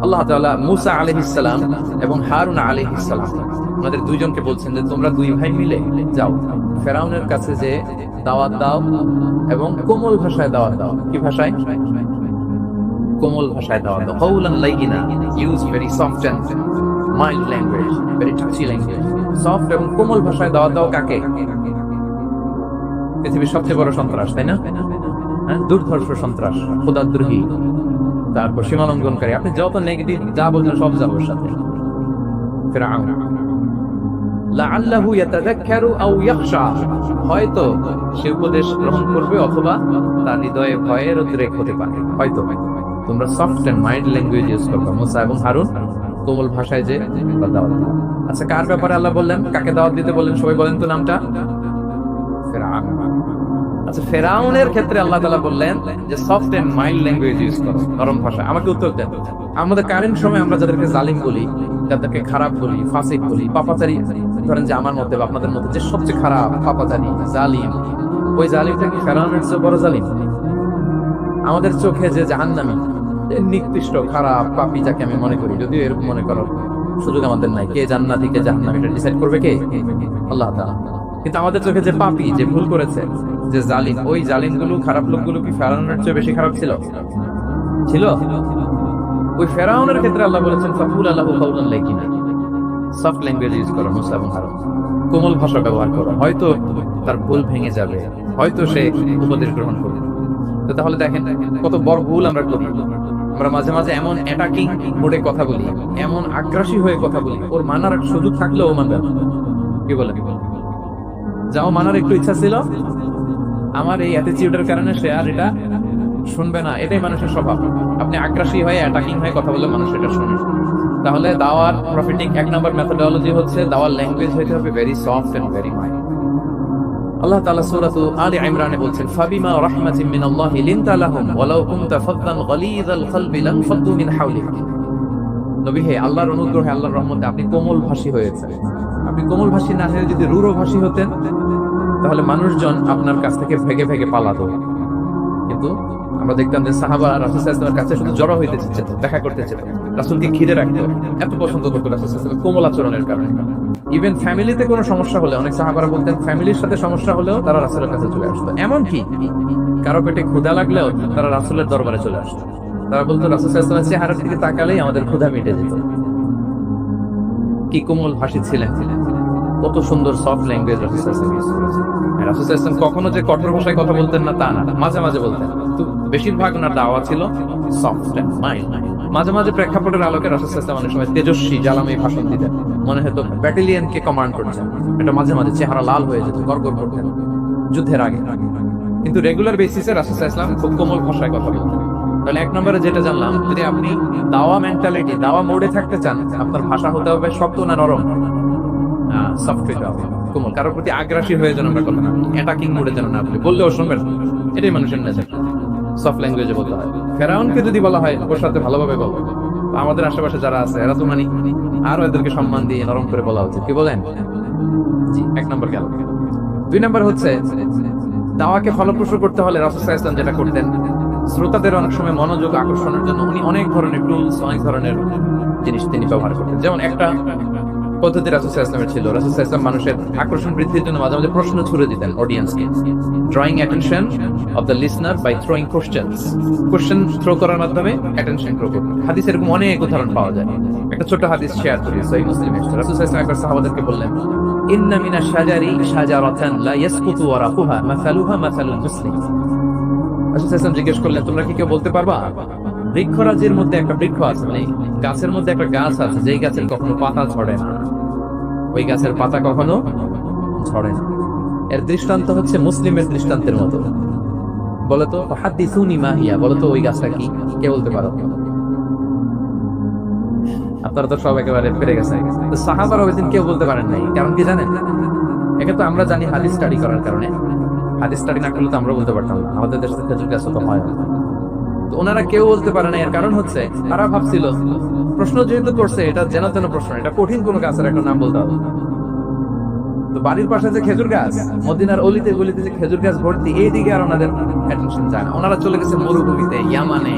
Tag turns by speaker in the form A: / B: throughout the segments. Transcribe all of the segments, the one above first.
A: আল্লাহ তাআলা মুসা আলাইহিস সালাম এবং হারুন আলাইহিস সালাম ওনাদের দুইজনকে বলছেন যে তোমরা দুই ভাই মিলে যাও ফেরাউনের কাছে যে দাওয়াত দাও এবং কোমল ভাষায় দাওয়াত দাও। কি ভাষায়? কোমল ভাষায় দাওয়াত দাও। কাওলান লাইয়িনা, use very soft and mild language, very touchy language. Soft এবং কোমল ভাষায় দাওয়াত দাও কাকে? পৃথিবীর সবচেয়ে বড় সন্ত্রাস, তাই না? হ্যাঁ, দুর্ধর্ষ সন্ত্রাস, খোদাদ্রোহী, তারপর সীমালঙ্ঘনকারী, আপনি যত নেগেটিভ যা বলছেন সব যাবো সাথে। ফিরআউন লাআল্লাহু ইয়াতাযাক্কারু আও ইয়াখশা, হয়তো সে উপদেশ গ্রহণ করবে অথবা তার হৃদয়ে ভয়ের উদ্রেক হতে পারে। হয়তো তোমরা soft and mild language use করবে, মুসা এবং হারুন কোমল ভাষায় যে দাওয়াত দাও। আচ্ছা, কার ব্যাপারে আল্লাহ বললেন, কাকে দাওয়াত দিতে বললেন? সবাই বলেন তো নামটা। ফিরআউন। আচ্ছা, ফেরাউনের ক্ষেত্রে আল্লাহ তাআলা বললেন যে soft and mild language use করো, নরম ভাষা। আমাকে উত্তর দেন, আমাদের কারেন্ট সময় আমরা যাদেরকে জালিম বলি, যাদেরকে খারাপ বলি, ফাসিক বলি, পাপাচারী, ধরেন যে আমার মতে বা আপনাদের মতে যে সবচেয়ে খারাপ, পাপাচারী, জালিম, ওই জালিমটা কি ফেরাউনের চেয়ে বড় জালিম? আমাদের চোখে যে জাহান্নামী, নিকৃষ্ট, খারাপ, পাপী যাকে আমি মনে করি, যদিও এরকম মনে করার সুযোগ আমাদের নাই, কে জান্নাতি কে জাহান্নামী এটা ডিসাইড করবে কে? আল্লাহ তাআলা। কিন্তু আমাদের চোখে যে পাপী, যে ভুল করেছে, যে জালিম, ওই জালিমগুলো, খারাপ লোকগুলো কি ফেরাউনের চেয়ে বেশি খারাপ ছিল? ছিল? ওই ফেরাউনের ক্ষেত্রে আল্লাহ বলেছেন ফাকুল আল্লাহু কাওলান লাইয়িনা, সফট ল্যাঙ্গুয়েজ ইউজ করো মুসা এবং হারুন, কোমল ভাষা ব্যবহার করো। হয়তো তার ভুল ভেঙে যাবে, হয়তো সে উপদেশ গ্রহণ করবে। তো তাহলে দেখেন কত বড় ভুল আমরা করি। আমরা মাঝে মাঝে এমন অ্যাটাকিং মোডে কথা বলি, এমন আগ্রাসী হয়ে কথা বলি, ওর মানার সুযোগ থাকলেও ও মানবে না। কি বলে? যাও, মানার একটু ইচ্ছা ছিল, আমার এই অ্যাটিটিউডের কারণে সে আর এটা শুনবে না। এটাই মানুষের স্বভাব। আপনি আগ্রাসী হয়ে অ্যাটাকিং হয়ে কথা বললে মানুষ এটা শুনে। তাহলে দাওয়ার প্রফিটিং এক নাম্বার মেথোডোলজি হচ্ছে দাওয়ার ল্যাঙ্গুয়েজ হইতে হবে very soft and very mild. Allah তাআলা সূরা আলে ইমরানে বলছেন ফাবিমা রাহমাতিন মিনাল্লাহি লিনতা লাহুম ওয়ালাউ কুনতা ফাদ্দান গালিযাল কলবি লানফাদ্দু মিন হাওলিক। নবী হে, আল্লাহর অনুগ্রহে, আল্লাহর রহমতে আপনি কোমল ভাষী হয়েছেন। আপনি কোমল ভাষী না হয়ে যদি রূঢ় ভাষী হতেন তাহলে মানুষজন আপনার কাছ থেকে ভেগে ভেগে পালাতো। কিন্তু আমরা দেখতাম যে সাহাবা রাসূল সাল্লাল্লাহু আলাইহি ওয়াসাল্লামের কাছে শুধু জড়ো হইতে চেয়েছেন, দেখা করতে চেয়েছেন, রাসূলকে ঘিরে রাখতো, এত পছন্দ করতো রাসূল সাল্লাল্লাহু আলাইহি ওয়াসাল্লাম কোমল আচরণের কারণে। ইভেন ফ্যামিলিতে কোনো সমস্যা হলে, অনেক সাহাবারা বলতেন ফ্যামিলির সাথে সমস্যা হলেও তারা রাসূলের কাছে চলে আসতো। এমনকি কারো পেটে ক্ষুধা লাগলেও তারা রাসূলের দরবারে চলে আসতো। তারা বলতো রাসূল সাল্লাল্লাহু আলাইহি ওয়াসাল্লামের চেহারার দিকে তাকালেই আমাদের ক্ষুধা মিটে যেত। কি কোমল ভাষী ছিলেন, কত সুন্দর সফট ল্যাঙ্গুয়েজ রাসূল সাল্লাল্লাহু আলাইহি ওয়াসাল্লাম ইউজ করেছেন। রাসূল সাল্লাল্লাহু আলাইহি ওয়াসাল্লাম কখনো যে কঠোর ভাষায় কথা বলতেন না তা না, মাঝে মাঝে বলতেন। তো বেশিরভাগ ওনার দাওয়া ছিল সফট এন্ড মাইল্ড। মাঝে মাঝে প্রেক্ষাপটের আলোকে রাসূল সাল্লাল্লাহু আলাইহি ওয়াসাল্লাম অনেক সময় তেজস্বী জ্বালাময়ী ভাষণ দিতেন, মনে হতো ব্যাটালিয়নকে কমান্ড করছেন। এটা মাঝে মাঝে চেহারা লাল হয়ে যেত, গড়গড় করতেন যুদ্ধের আগে। কিন্তু রেগুলার বেসিসে রাসূল সাল্লাল্লাহু আলাইহি ওয়াসাল্লাম খুব কোমল ভাষায় কথা বলতেন। তাহলে এক নম্বরে যেটা জানলাম, যদি আপনি দাওয়া মেন্টালিটি, দাওয়া মোডে থাকতে চান, আপনার ভাষা হতে হবে শক্ত না নরম? সফট হতে হবে, কোমল। কারোর প্রতি আগ্রাসী হয়ে যেন আমরা কথা না, অ্যাটাকিং মোডে যেন না, আপনি বললেও শুনবেন। এটাই মানুষের নেচার, সফট ল্যাঙ্গুয়েজে বলতে হয়। ফেরাউনকে যদি বলা হয় ওর সাথে ভালোভাবে বলবো, আমাদের আশেপাশে যারা আছে এরা তো মানে আরো এদেরকে সম্মান দিয়ে নরম করে বলা উচিত। কি বলেন? জি, এক নম্বর গেল। দুই নম্বর হচ্ছে দাওয়াকে ফলপ্রসূ করতে হলে রাসূল সাল্লাল্লাহু আলাইহি ওয়াসাল্লাম যেটা করতেন, শ্রোতাদের অনেক সময় মনোযোগ আকর্ষণের জন্য উনি অনেক ধরনের টুলস, অনেক ধরনের জিনিস তিনি ব্যবহার করতেন। যেমন একটা পদ্ধতি রাসূল সাল্লাল্লাহু আলাইহি ওয়াসাল্লামের ছিল, রাসূল সাল্লাল্লাহু আলাইহি ওয়াসাল্লাম মানুষের আকর্ষণ বৃদ্ধির জন্য মাঝে মাঝে প্রশ্ন ছুড়ে দিতেন অডিয়েন্সকে। Drawing attention of the listener by throwing questions, question throw করার মাধ্যমে অ্যাটেনশন গ্রো করতেন। হাদিসে এরকম অনেক উদাহরণ পাওয়া যায়। একটা ছোট হাদিস শেয়ার করি সহিহ মুসলিমে। রাসূল সাল্লাল্লাহু আলাইহি ওয়াসাল্লাম একবার সাহাবাদেরকে বললেন, ইন্না মিনাশ শাজারি শাজারাতান লা ইয়াসকুতু ওয়ারাকুহা মাসালুহা মাসালুল মুসলিম। রাসূল সাল্লাল্লাহু আলাইহি ওয়াসাল্লাম জিজ্ঞেস করলেন, তোমরা কি কেউ বলতে পারবা বৃক্ষরাজির মধ্যে একটা বৃক্ষ আছে, মানে গাছের মধ্যে একটা গাছ আছে যেই গাছের কখনো পাতা ঝরে না, ওই গাছের পাতা কখনো ঝরে না। এর দৃষ্টান্ত হচ্ছে মুসলিমের দৃষ্টান্তের মতো। বলতো হাদিসুনি মা হিয়া, বলতো ওই গাছটা কি, কে বলতে পারো? আপনারা তো সব একেবারে পেরে গেছেন। তো সাহাবারা ওই দিন কেউ বলতে পারেন নাই, কারণ কি জানেন? একে তো আমরা জানি হাদিস স্টাডি করার কারণে, হাদিস স্টাডি না করলে তো আমরা বলতে পারতাম না, আমাদের দেশে খেজুর গাছ তো হয় না। তো ওনারা কেউ বলতে পারে না, এর কারণ হচ্ছে তারা ভাবছিল প্রশ্ন যেহেতু করছে এটা যেন তেন প্রশ্ন, এটা কঠিন কোনো গাছের একটা নাম বলতে হবে। তো বাড়ির পাশে যে খেজুর গাছ, মদিনার অলিতে গলিতে যে খেজুর গাছ ভর্তি, এই দিকে আর ওনাদের অ্যাটেনশন যায় না। ওনারা চলে গেছে মরুভূমিতে, ইয়ামানে,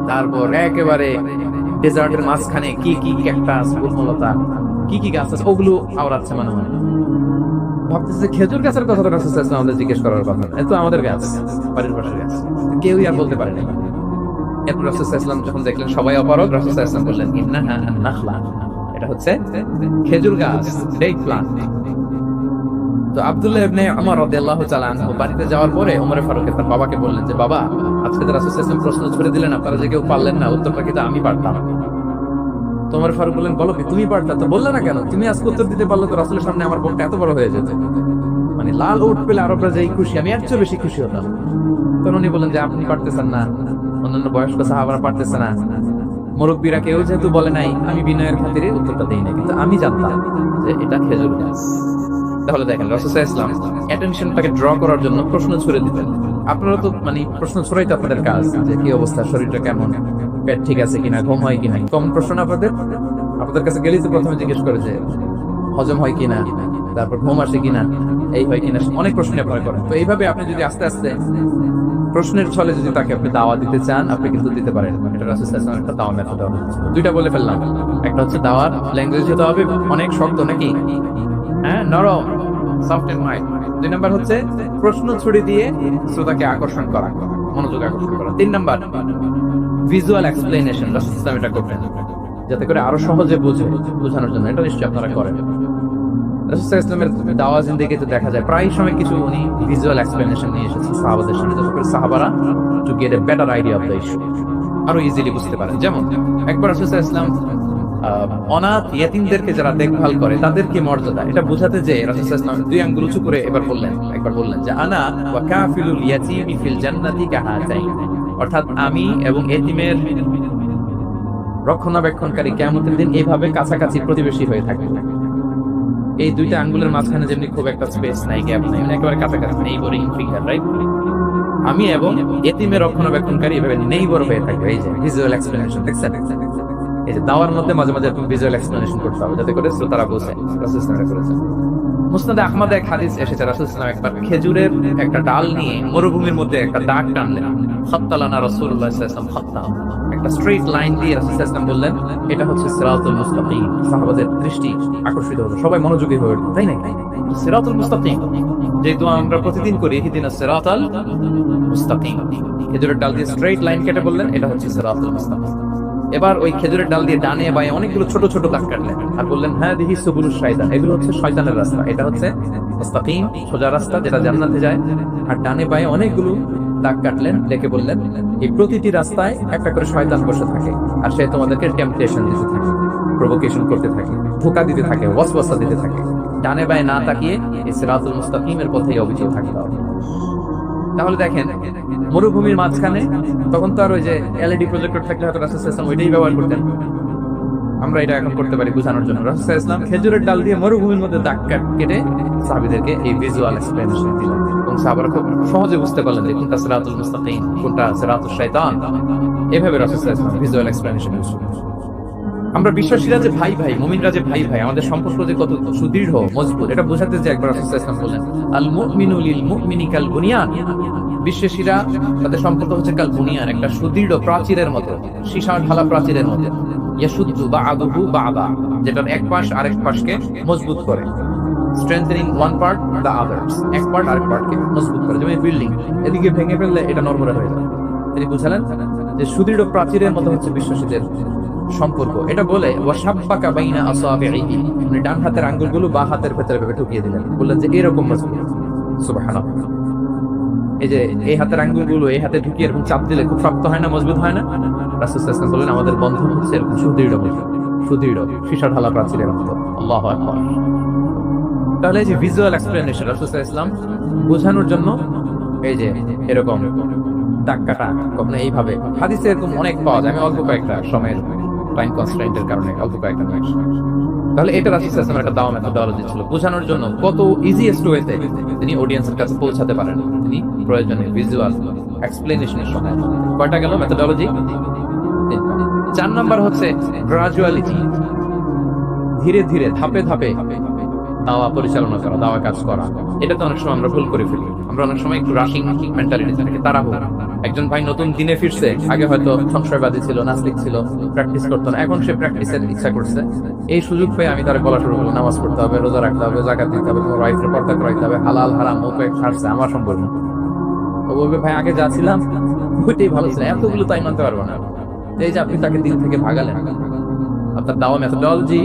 A: তারপর একেবারে ডেজার্টের মাঝখানে কি কি ক্যাকটাস, বনলতা, কি কি গাছ আছে ওগুলো আওড়াচ্ছে মনে হয়। ভাবতেছে খেজুর গাছের কথা তো রাসূল সাল্লাল্লাহু আলাইহি ওয়াসাল্লাম আমাদের জিজ্ঞেস করার কথা না, এত আমাদের গাছ, বাড়ির পাশের গাছ, কেউই আর বলতে পারে না। এরপর রাসূল সাল্লাল্লাহু আলাইহি ওয়াসাল্লাম যখন দেখলেন সবাই অপারগ, রাসূল সাল্লাল্লাহু আলাইহি ওয়াসাল্লাম বললেন ইন্নাহা আন-নাখলা, এটা হচ্ছে খেজুর গাছ, ডেট প্লান্ট। তো আব্দুল্লাহ ইবনে উমর রাদিয়াল্লাহু তাআলা আনহু বাড়িতে যাওয়ার পরে ওমর ফারুক তার বাবাকে বললেন যে বাবা, আজকে তো রাসূল সাল্লাল্লাহু আলাইহি ওয়াসাল্লাম প্রশ্ন ছুড়ে দিলেন, আপনারা যে কেউ পারলেন না, উত্তরটা কিন্তু আমি পারতাম। তো ওমর ফারুক বললেন বলো কি তুমি পারতা, তো বললে না কেন? তুমি আজকে উত্তর দিতে পারলে তো রাসূলের সামনে আমার বোনটা এত বড় হয়ে যেত। মানে লাল উট পেলে আরবরা যেই খুশি, আমি এর চেয়ে বেশি খুশি হতাম। তখন উনি বললেন যে আপনি পারতেছেন না, অন্যান্য বয়স্ক সাহাবারা পারতেছে না, মুরব্বীরা কেউ যেহেতু বলে নাই, আমি বিনয়ের খাতিরে উত্তরটা দেই না, কিন্তু আমি জানতাম যে এটা খেজুর গাছ। তাহলে দেখেন রাসূল সাল্লাল্লাহু আলাইহি ওয়াসাল্লাম অ্যাটেনশনটাকে ড্র করার জন্য প্রশ্ন ছুড়ে দিতেন। আপনারা তো মানে প্রশ্ন ছুড়াই তো আপনাদের কাজ, যে কি অবস্থা, শরীরটা কেমন, পেট ঠিক আছে কিনা, ঘুম হয় কিনা, কমন প্রশ্ন না আপনাদের কাছে গেলেই তো প্রথমে জিজ্ঞেস করে যে হজম হয় কিনা, তারপর ঘুম আসে কিনা, এই হয় কিনা, অনেক প্রশ্ন আপনারা করেন। তো এইভাবে আপনি যদি আস্তে আস্তে প্রশ্নের ছলে যদি তাকে আপনি দাওয়া দিতে চান, আপনি কিন্তু দিতে পারেন। এটা রাসূল সাল্লাল্লাহু আলাইহি ওয়াসাল্লাম একটা দাওয়া মেথড হবে। দুইটা বলে ফেললাম, একটা হচ্ছে দাওয়ার ল্যাঙ্গুয়েজ হতে হবে অনেক শক্ত নাকি, হ্যাঁ নরম, সফট এন্ড মাইল্ড। দুই নাম্বার হচ্ছে প্রশ্ন ছুড়ে দিয়ে শ্রোতাকে আকর্ষণ করা, মনোযোগ আকর্ষণ করা। তিন নাম্বার ভিজুয়াল এক্সপ্লেনেশন, রাসূল সাল্লাল্লাহু আলাইহি ওয়াসাল্লাম এটা করবেন যাতে করে আরো সহজে বোঝানোর জন্য। এটা নিশ্চয়ই আপনারা করেন। রাসূল সাল্লাল্লাহু আলাইহি ওয়াসাল্লামের দাওয়া জিন্দেগিতে দেখা যায় প্রায় সময় কিছু উনি ভিজুয়াল এক্সপ্লেনেশন নিয়ে এসেছেন সাহাবাদের সামনে, যাতে করে সাহাবারা to get a better idea of the issue, আরো ইজিলি বুঝতে পারেন। যেমন একবার রাসূল সাল্লাল্লাহু আলাইহি ওয়াসাল্লাম অনাথ ইয়াতীমদেরকে যারা দেখভাল করে তাদের কি মর্যাদা, এটা বোঝাতে যে রাসূল সাল্লাল্লাহু আলাইহি ওয়াসাল্লাম দুই আঙ্গুল উঁচু করে একবার বললেন যে আনা ওয়া কাফিলুল ইয়াতীমি ফিল জান্নাতি কাহাতাইন, অর্থাৎ আমি এবং এতিমের রক্ষণাবেক্ষণকারী কিয়ামতের দিন এইভাবে কাছাকাছি প্রতিবেশী হয়ে থাকবে। এই দুইটা আঙ্গুলের মাঝখানে যেমনি খুব একটা স্পেস নাই, গ্যাপ নাই, একেবারে কাছাকাছি, নেইবরিং ফিঙ্গার, রাইট? আমি এবং এতিমের রক্ষণাবেক্ষণকারী এভাবে নেইবর হয়ে থাকবে। এই যে ভিজুয়াল এক্সপ্লেনেশন, দেখছেন? এই যে দাওয়ার মধ্যে মাঝে মাঝে ভিজুয়াল এক্সপ্লেনেশন করতে হবে যাতে করে শ্রোতারা বোঝে। রাসূল সাল্লাল্লাহু আলাইহি ওয়াসাল্লাম মুসনাদে আহমদে এক হাদিস এসেছে, রাসূল সাল্লাল্লাহু আলাইহি ওয়াসাল্লাম একবার খেজুরের একটা ডাল নিয়ে মরুভূমির মধ্যে একটা দাগ টানলেন। খাত্তালানা রাসূলুল্লাহ সাল্লাল্লাহু আলাইহি ওয়াসাল্লাম খাত্তা, একটা স্ট্রেট লাইন দিয়ে রাসূল সাল্লাল্লাহু আলাইহি ওয়াসাল্লাম বললেন এটা হচ্ছে সিরাতুল মুস্তাকিম। সাহাবাদের দৃষ্টি আকর্ষিত হলো, সবাই মনোযোগী হয়ে উঠল, তাই না? সিরাতুল মুস্তাকিম যে দোয়া আমরা প্রতিদিন করি, ইহদিনাস সিরাতাল মুস্তাকিম, খেজুরের ডাল দিয়ে স্ট্রেট লাইন কেটে বললেন এটা হচ্ছে সিরাতুল মুস্তাকিম। এবার ওই খেজুরের ডাল দিয়ে ডানে বায়ে অনেকগুলো ছোট ছোট দাগ কাটলেন আর বললেন হ্যাঁ দিহি সুবুলুশ শাইতান, এগুলো হচ্ছে শয়তানের রাস্তা, এটা হচ্ছে মুস্তাকিম সোজা রাস্তা যেটা জান্নাতে যায়। আর ডানে বায়ে অনেকগুলো দাগ কাটলেন, দেখে বললেন এই প্রতিটি রাস্তায় একটা করে শয়তান বসে থাকে আর সে তোমাদেরকে টেম্পটেশন দিতে থাকে, প্রভোকেশন করতে থাকে, ধোঁকা দিতে থাকে, ওয়াসওয়াসা দিতে থাকে। ডানে বায়ে না তাকিয়ে এই সিরাতুল মুস্তাকিমের পথেই অবিচল থাকতে হবে। তাহলে দেখেন মরুভূমির মাঝখানে, তখন তো আর ওই যে এলইডি প্রজেক্টর থাকলে হয়তো রাসূল সাল্লাল্লাহু আলাইহি ওয়াসাল্লাম ওইটাই ব্যবহার করতেন, আমরা এটা এখন করতে পারি বোঝানোর জন্য। রাসূল সাল্লাল্লাহু আলাইহি ওয়াসাল্লাম খেজুরের ডাল দিয়ে মরুভূমির মধ্যে দাগ কেটে সাহাবীদেরকে এই ভিজুয়াল এক্সপ্লেনেশন দিলেন এবং সাহাবারা খুব সহজে বুঝতে পারলেন যে কোনটা সিরাতুল মুস্তাকিম, কোনটা সিরাতুশ শাইতান। এভাবে রাসূল সাল্লাল্লাহু আলাইহি ওয়াসাল্লাম ভিজুয়াল এক্সপ্লেনেশন ইউজ করেন। আমরা বিশ্বাসীরা যে ভাই ভাই, মুমিনরা যে ভাই ভাই, আমাদের সম্পর্ক যে কত সুদৃঢ় মজবুত, এটা বোঝাতে যে একবার রাসূল সাল্লাল্লাহু আলাইহি ওয়াসাল্লাম বলেন আল মুমিনু লিল মুমিনি কাল বুনিয়ান, বিশ্বাসীরা তাদের সম্পর্ক হচ্ছে কাল বুনিয়ান, একটা সুদৃঢ় প্রাচীরের মতো, সীসা ঢালা প্রাচীরের মতো। ইয়াশুদ্দু বা'দুহু বা'দা, যেটার এক পাশ আরেক পাশকে মজবুত করে। Strengthening one part the others, এক পার্ট আরেক পার্টকে মজবুত করে। যেমন বিল্ডিং এদিকে ভেঙে ফেললে এটা নড়বড়ে হয়ে যাবে। তিনি বুঝালেন যে সুদৃঢ় প্রাচীরের মতো হচ্ছে বিশ্বাসীদের সম্পর্ক। এটা বলে ওয়াশাব্বাকা বাইনা আসাবিহি, মানে ডান হাতের আঙ্গুলগুলো বাঁ হাতের ভেতরে ভেবে ঢুকিয়ে দিলেন, বললেন যে এরকম মজবুত। সুবহানাল্লাহ, এই যে এই হাতের আঙ্গুলগুলো এই হাতে ঢুকিয়ে এরকম চাপ দিলে খুব শক্ত হয় না, মজবুত হয় না? রাসূল সাল্লাল্লাহু আলাইহি ওয়াসাল্লাম বলেন আমাদের বন্ধন হচ্ছে এরকম সুদৃঢ় সীসা ঢালা প্রাচীরের মতো। আল্লাহু আকবার। তাহলে এই যে ভিজুয়াল এক্সপ্লেনেশন রাসূল সাল্লাল্লাহু আলাইহি ওয়াসাল্লাম বোঝানোর জন্য এই যে এরকম দাগ কাটা, কখনো এইভাবে হাদিসে এরকম অনেক পাওয়া যায়। আমি অল্প কয়েকটা সময়ের টাইম কনস্ট্রেন্টের কারণে অল্প কয়েকটা নয়। তাহলে এটা রাসূল সাল্লাল্লাহু আলাইহি ওয়াসাল্লামের একটা দাওয়া মেথডোলজি ছিল, বোঝানোর জন্য কত ইজিয়েস্ট ওয়েতে তিনি অডিয়েন্সের কাছে পৌঁছাতে পারেন। তিনি প্রয়োজনে ভিজুয়াল এক্সপ্লেনেশনের সময় কয়টা গেল মেথডোলজি? 4 নাম্বার হচ্ছে গ্রাজুয়ালিটি, ধীরে ধীরে ধাপে ধাপে দাওয়া পরিচালনা করা, দাওয়া কাজ করা, এটা তো অনেক সময় আমরা ভুল করে ফেলি। আমরা অনেক সময় একটু রাশিং মেন্টালিটি থাকে, তাড়াহুড়ো। একজন ভাই নতুন দিনে ফিরছে, আগে হয়তো সংশয়বাদী ছিল, নাস্তিক ছিল, প্র্যাকটিস করতো না, এখন সে প্র্যাকটিসের ইচ্ছা করছে। এই সুযোগ পেয়ে আমি তার বলা শুরু করবো, নামাজ পড়তে হবে, রোজা রাখতে হবে, জাকাত দিতে হবে, তোমার ওয়াইফের পর্দা করাইতে হবে, হালাল হারাম ও ছাড়ছে, আমার সম্পর্ক। ও বলবে ভাই আগে যা ছিলাম ওইটাই ভালো ছিল, এতগুলো তাই মানতে পারবো না। এই যে আপনি তাকে দিন থেকে ভাগালেন, আপনার দাওয়া মেথোডলজি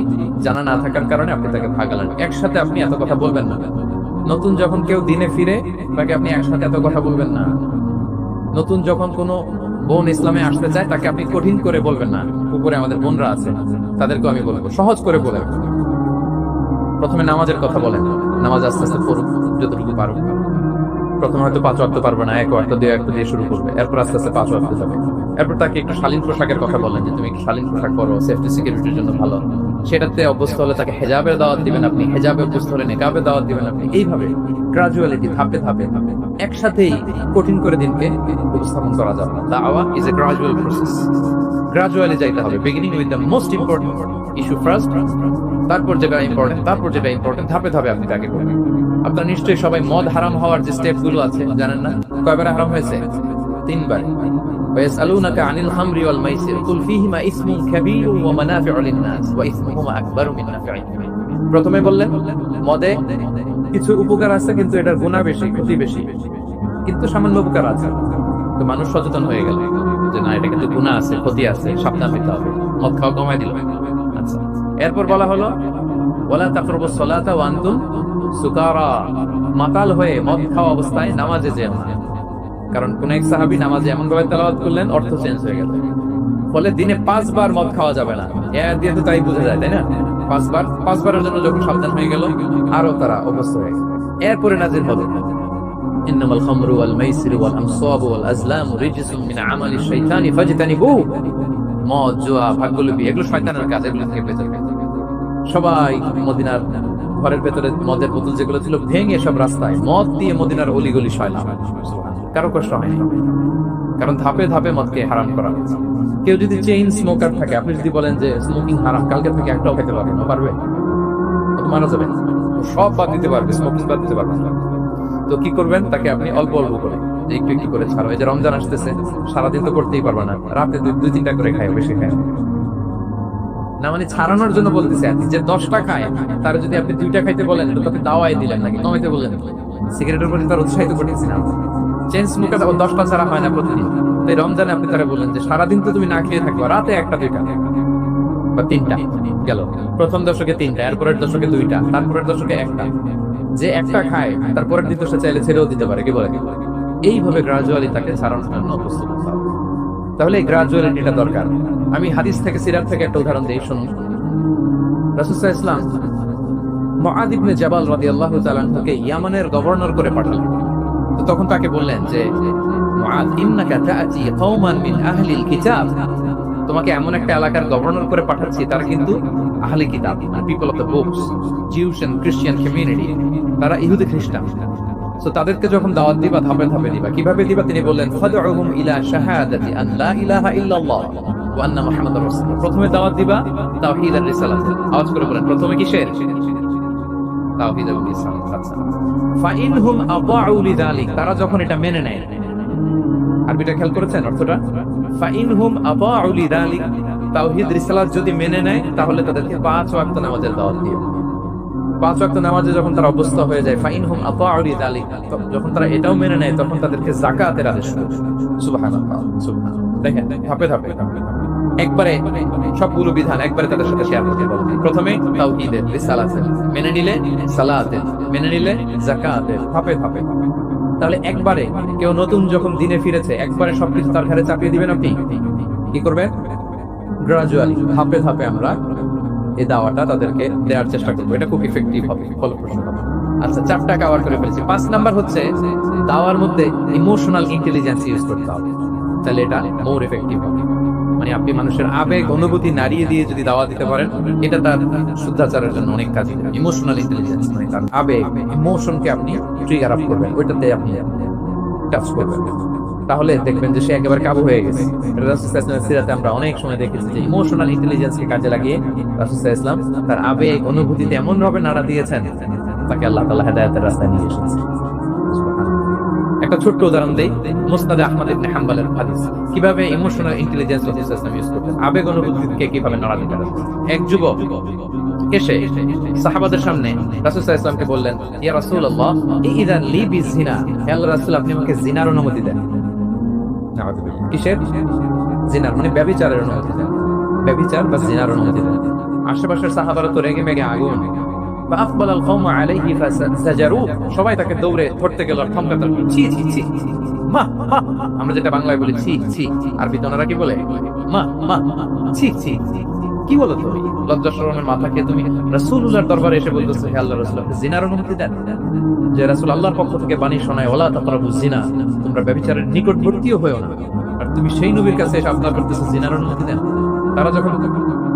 A: জানা না থাকার কারণে আপনি তাকে ভাগালেন। একসাথে আপনি এত কথা বলবেন না। নতুন যখন কেউ দিনে ফিরে তাকে আপনি একসাথে এত কথা বলবেন না। নতুন যখন কোনো বোন ইসলামে আসতে চায় তাকে আপনি কঠিন করে বলবেন না। উপরে আমাদের বোনরা আছে, তাদেরকেও আমি বলবো সহজ করে বলেন। প্রথমে নামাজের কথা বলেন, নামাজ আস্তে আস্তে পড়ুক যতটুকু পারুক। প্রথমে হয়তো 5 ওয়াক্ত পারবে না, 1 ওয়াক্ত 2 ওয়াক্ত দিয়ে শুরু করবে, এরপর আস্তে আস্তে 5 ওয়াক্ত যাবে। এরপর তাকে একটু শালীন পোশাকের কথা বলেন, যে তুমি একটু শালীন পোশাক পরো, সেফটি সিকিউরিটির জন্য ভালো। সেটাতে অভ্যস্ত হলে তাকে হেজাবের দাওয়াত দিবেন আপনি, হেজাবে অভ্যস্ত হলে নেকাবের দাওয়াত দিবেন আপনি। এইভাবে গ্রাজুয়ালিটি, ধাপে ধাপে একসাথেই কঠিন করে দিনকে উপস্থাপন করা যাবে না। দাওয়া is a gradual process, gradually যাইতে হবে। Beginning with the most important issue first, তারপর যেটা ইম্পর্টেন্ট, তারপর যেটা ইম্পর্টেন্ট, ধাপে ধাপে আপনি তাকে করবেন। আপনারা নিশ্চয়ই সবাই মদ হারাম হওয়ার যে স্টেপ গুলো আছে জানেন না? কয়বার হারাম হয়েছে? 3 বার। ওয়ায়াসআলুনাকা আনিল খামরি ওয়াল মাইসির কুল ফীহিমা ইসমুন কাবীরুন ওয়া মানাফিউ লিন-নাস ওয়া ইসমুহুমা আকবারু মিন নাফিহিমা। প্রথমে বললেন মদে কিছু উপকার আছে, কিন্তু এটার গুনাহ বেশি, ক্ষতি বেশি, কিন্তু সামান্য উপকার আছে। তো মানুষ সচেতন হয়ে গেল যে না, এটা কিন্তু গুনাহ আছে, ক্ষতি আছে, সাবধান হতে হবে, মদ খাওয়া কমায় দিল। আচ্ছা, এরপর বলা হলো ওয়ালা তাকরাবুস সালাতা ওয়া আনতুম সুকারা, মাতাল হয়ে মদ খাওয়া অবস্থায় নামাজে যেও না। কারণ কোন এক সাহাবী নামাজে এমন ভাবে তেলাওয়াত করলেন, অর্থ চেঞ্জ হয়ে গেল। ফলে দিনে 5 বার মদ খাওয়া যাবে না। এর দিয়ে তো তাই বোঝা যায়, তাই না? 5 বারের জন্য যখন সাবধান হয়ে গেল, আরো তারা অভ্যস্ত হয়ে গেল। এরপরে নাযিল হলো ইন্নামাল খামরু ওয়াল মাইসিরু ওয়াল আনসাবু ওয়াল আজলামু রিজসুম মিন আমালিশ শাইতানি ফাজতানিবু। মদ, জুয়া, ভাগ্যলোভী, এগুলো শয়তানের কাজ, এগুলো থেকে বেঁচে থাকবেন। সবাই মদিনার ঘরের ভেতরে মদের বোতল যেগুলো ছিল ভেঙে সব রাস্তায় মদ দিয়ে মদিনার অলিগলি সয়লাম। কারো কষ্ট হয়নি, কারণ ধাপে ধাপে মদকে হারাম করা হয়েছে। কেউ যদি চেইন স্মোকার থাকে, আপনি যদি বলেন যে স্মোকিং হারাম, কালকে থেকে একটাও খেতে পারবে না, পারবে? মারা যাবে, সব বাদ দিতে পারবে, স্মোকিং বাদ দিতে পারবে না। তো কি করবেন? তাকে আপনি অল্প অল্প করে, একটু একটু করে ছাড়ো। এই যে রমজান আসতেছে, সারাদিন তো করতেই পারবে না, রাতে 2-3টা করে খায়, বেশি খায় না। মানে ছাড়ানোর জন্য বলতেছে আর কি, যে 10টা খায় তার যদি আপনি 2টা খাইতে বলেন, তো তাকে দাওয়াই দিলেন নাকি কমাইতে বললেন? সিগারেটের প্রতি তার উৎসাহিত করতেছি না। চেইন স্মোকার 10টা ছাড়া হয় না প্রতিদিন। তো এই রমজানে আপনি তারা বললেন যে সারাদিন তো তুমি না খেয়ে থাকবো, রাতে 1টা 2টা বা 3টা গেল। প্রথম দশকে 3টা, এরপরের দশকে 2টা, তারপরের দশকে 1টা। যে 1টা খায় তারপরের দিন দশে চাইলে ছেড়েও দিতে পারে, কি বলে? এইভাবে গ্রাজুয়ালি তাকে ছাড়ানোর জন্য প্রস্তুত হতে হবে। তাহলে এই গ্রাজুয়ালিটিটা দরকার। আমি হাদিস থেকে, সিরাত থেকে একটা উদাহরণ দিই, শুনুন। রাসূল সাল্লাল্লাহু আলাইহি ওয়াসাল্লাম মুআয ইবনে জাবাল রাদিয়াল্লাহু তাআলা আনহুকে ইয়ামানের গভর্নর করে পাঠালেন। তো তখন তাকে বললেন যে মুআয, ইন্নাকা তাআতি কওমান মিন আহলিল কিতাব, তোমাকে এমন একটা এলাকার গভর্নর করে পাঠাচ্ছি, তারা কিন্তু আহলে কিতাব, people of the books, Jews and Christian community, তারা ইহুদি খ্রিস্টান। তো তাদেরকে যখন দাওয়াত দিবা, ধাপে ধাপে দিবা। কিভাবে দিবা? তিনি বললেন ফাদউহুম ইলা শাহাদাতি আন লা ইলাহা ইল্লাল্লাহ ওয়া আন্না মুহাম্মাদুর রাসূলুল্লাহ। প্রথমে দাওয়াত দিবা তাওহীদ আর রিসালাত। আওয়াজ করে বলেন, প্রথমে কিসের? তাওহীদ আর রিসালাত। আচ্ছা, ফাইনহুম আতাউ লিযালিক, তারা যখন এটা মেনে নেয়। আরবিটা খেয়াল করেছেন অর্থটা? ফাইনহুম আতাউ লিযালিক, তাওহীদ রিসালাত যদি মেনে নেয়, তাহলে তাদেরকে 5 ওয়াক্ত নামাজের দাওয়াত দিও। 5 ওয়াক্ত নামাজে যখন তারা অভ্যস্ত হয়ে যায়, ফাইনহুম আতাউ লিযালিক, যখন তারা এটাও মেনে নেয়, তখন তাদেরকে যাকাতের আদেশ করো। সুবহানাল্লাহ, সুবহানাল্লাহ। দেখেন ধাপে ধাপে একবারে সবগুলো বিধান একবারে তাদের সাথে শেয়ার করতে বলবেন। প্রথমে তাওহীদের, রিসালাতের, মেনে নিলে সালাতের, মেনে নিলে যাকাতের, ধাপে ধাপে। তাহলে একবারে কেউ নতুন যখন দিনে ফিরেছে, একবারে সবকিছু তার ঘাড়ে চাপিয়ে দিবেন আপনি? কি করবেন? গ্রাজুয়ালি, ধাপে ধাপে আমরা এই দাওয়াটা তাদেরকে দেওয়ার চেষ্টা করবো। এটা খুব ইফেক্টিভ হবে, ফলপ্রসূ হবে। আচ্ছা, 4টা কভার করে ফেলেছি। 5 নাম্বার হচ্ছে দাওয়ার মধ্যে ইমোশনাল ইন্টেলিজেন্স ইউজ করতে হবে, তাহলে এটা মোর এফেক্টিভ হবে। মানে আপনি মানুষের আবেগ, অনুভূতি নাড়িয়ে দিয়ে যদি দাওয়া দিতে পারেন, এটা তার শুদ্ধাচারের জন্য অনেক কাজে। ইমোশনাল ইন্টেলিজেন্স মানে তার আবেগ, ইমোশনকে আপনি ট্রিগার আপ করবেন, ওইটাতে আপনি টাচ করবেন। তাহলে দেখবেন যে সে একেবারে কাবু হয়ে গেছে। রাসূল সাল্লাল্লাহু আলাইহি ওয়াসাল্লামের সিরাতে আমরা অনেক সময় দেখেছি যে ইমোশনাল ইন্টেলিজেন্সকে কাজে লাগিয়ে রাসূল সাল্লাল্লাহু আলাইহি ওয়াসাল্লাম তার আবেগ অনুভূতিতে এমন ভাবে নাড়া দিয়েছেন তাকে আল্লাহ তাআলা হেদায়েতের রাস্তায় নিয়ে এসেছেন। একটা ছোট্ট উদাহরণ দেই, মুসনাদে আহমদ ইবনে হাম্বলের হাদিস, কিভাবে ইমোশনাল ইন্টেলিজেন্স রাসূল সাল্লাল্লাহু আলাইহি ওয়াসাল্লাম ইউজ করতেন, আবেগ অনুভূতিকে কিভাবে নাড়া দিতেন। এক যুবক এসে সাহাবাদের সামনে রাসূল সাল্লাল্লাহু আলাইহি ওয়াসাল্লামকে বললেন, ইয়া রাসূলুল্লাহ ইযান লি বিজিনা, হে আল্লাহর রাসূল আপনি আমাকে জিনার অনুমতি দেন। কিসের? জিনার, মানে ব্যভিচারের অনুমতি দেন। ব্যভিচার বা জিনার অনুমতি দেন। আশেপাশের সাহাবারা তো রেগে মেগে আগুন। ফাআকবালাল কওমু আলাইহি ফাসাজারু, সবাই তাকে দৌড়ে ধরতে গেল, থমকাতে লাগলো, ছি ছি ছি, মা মা, আমরা যেটা বাংলায় বলি ছি ছি, আরবিতে ওনারা কি বলে? মা মা, ছি ছি। কি বলো তুমি? লজ্জা শরমের মাথাকে তুমি রাসূলুল্লাহর দরবারে এসে বলতেছো হে আল্লাহর রাসূল আপনি জিনার অনুমতি দেন? যে রাসূল আল্লাহর পক্ষ থেকে বাণী শোনায় ওয়ালা তাকরাবুজ জিনা, তোমরা ব্যভিচারের নিকটবর্তীও হয়ো না, আর তুমি সেই নবীর কাছে এসে আবদার করতেছো জিনার অনুমতি দেন? তারা যখন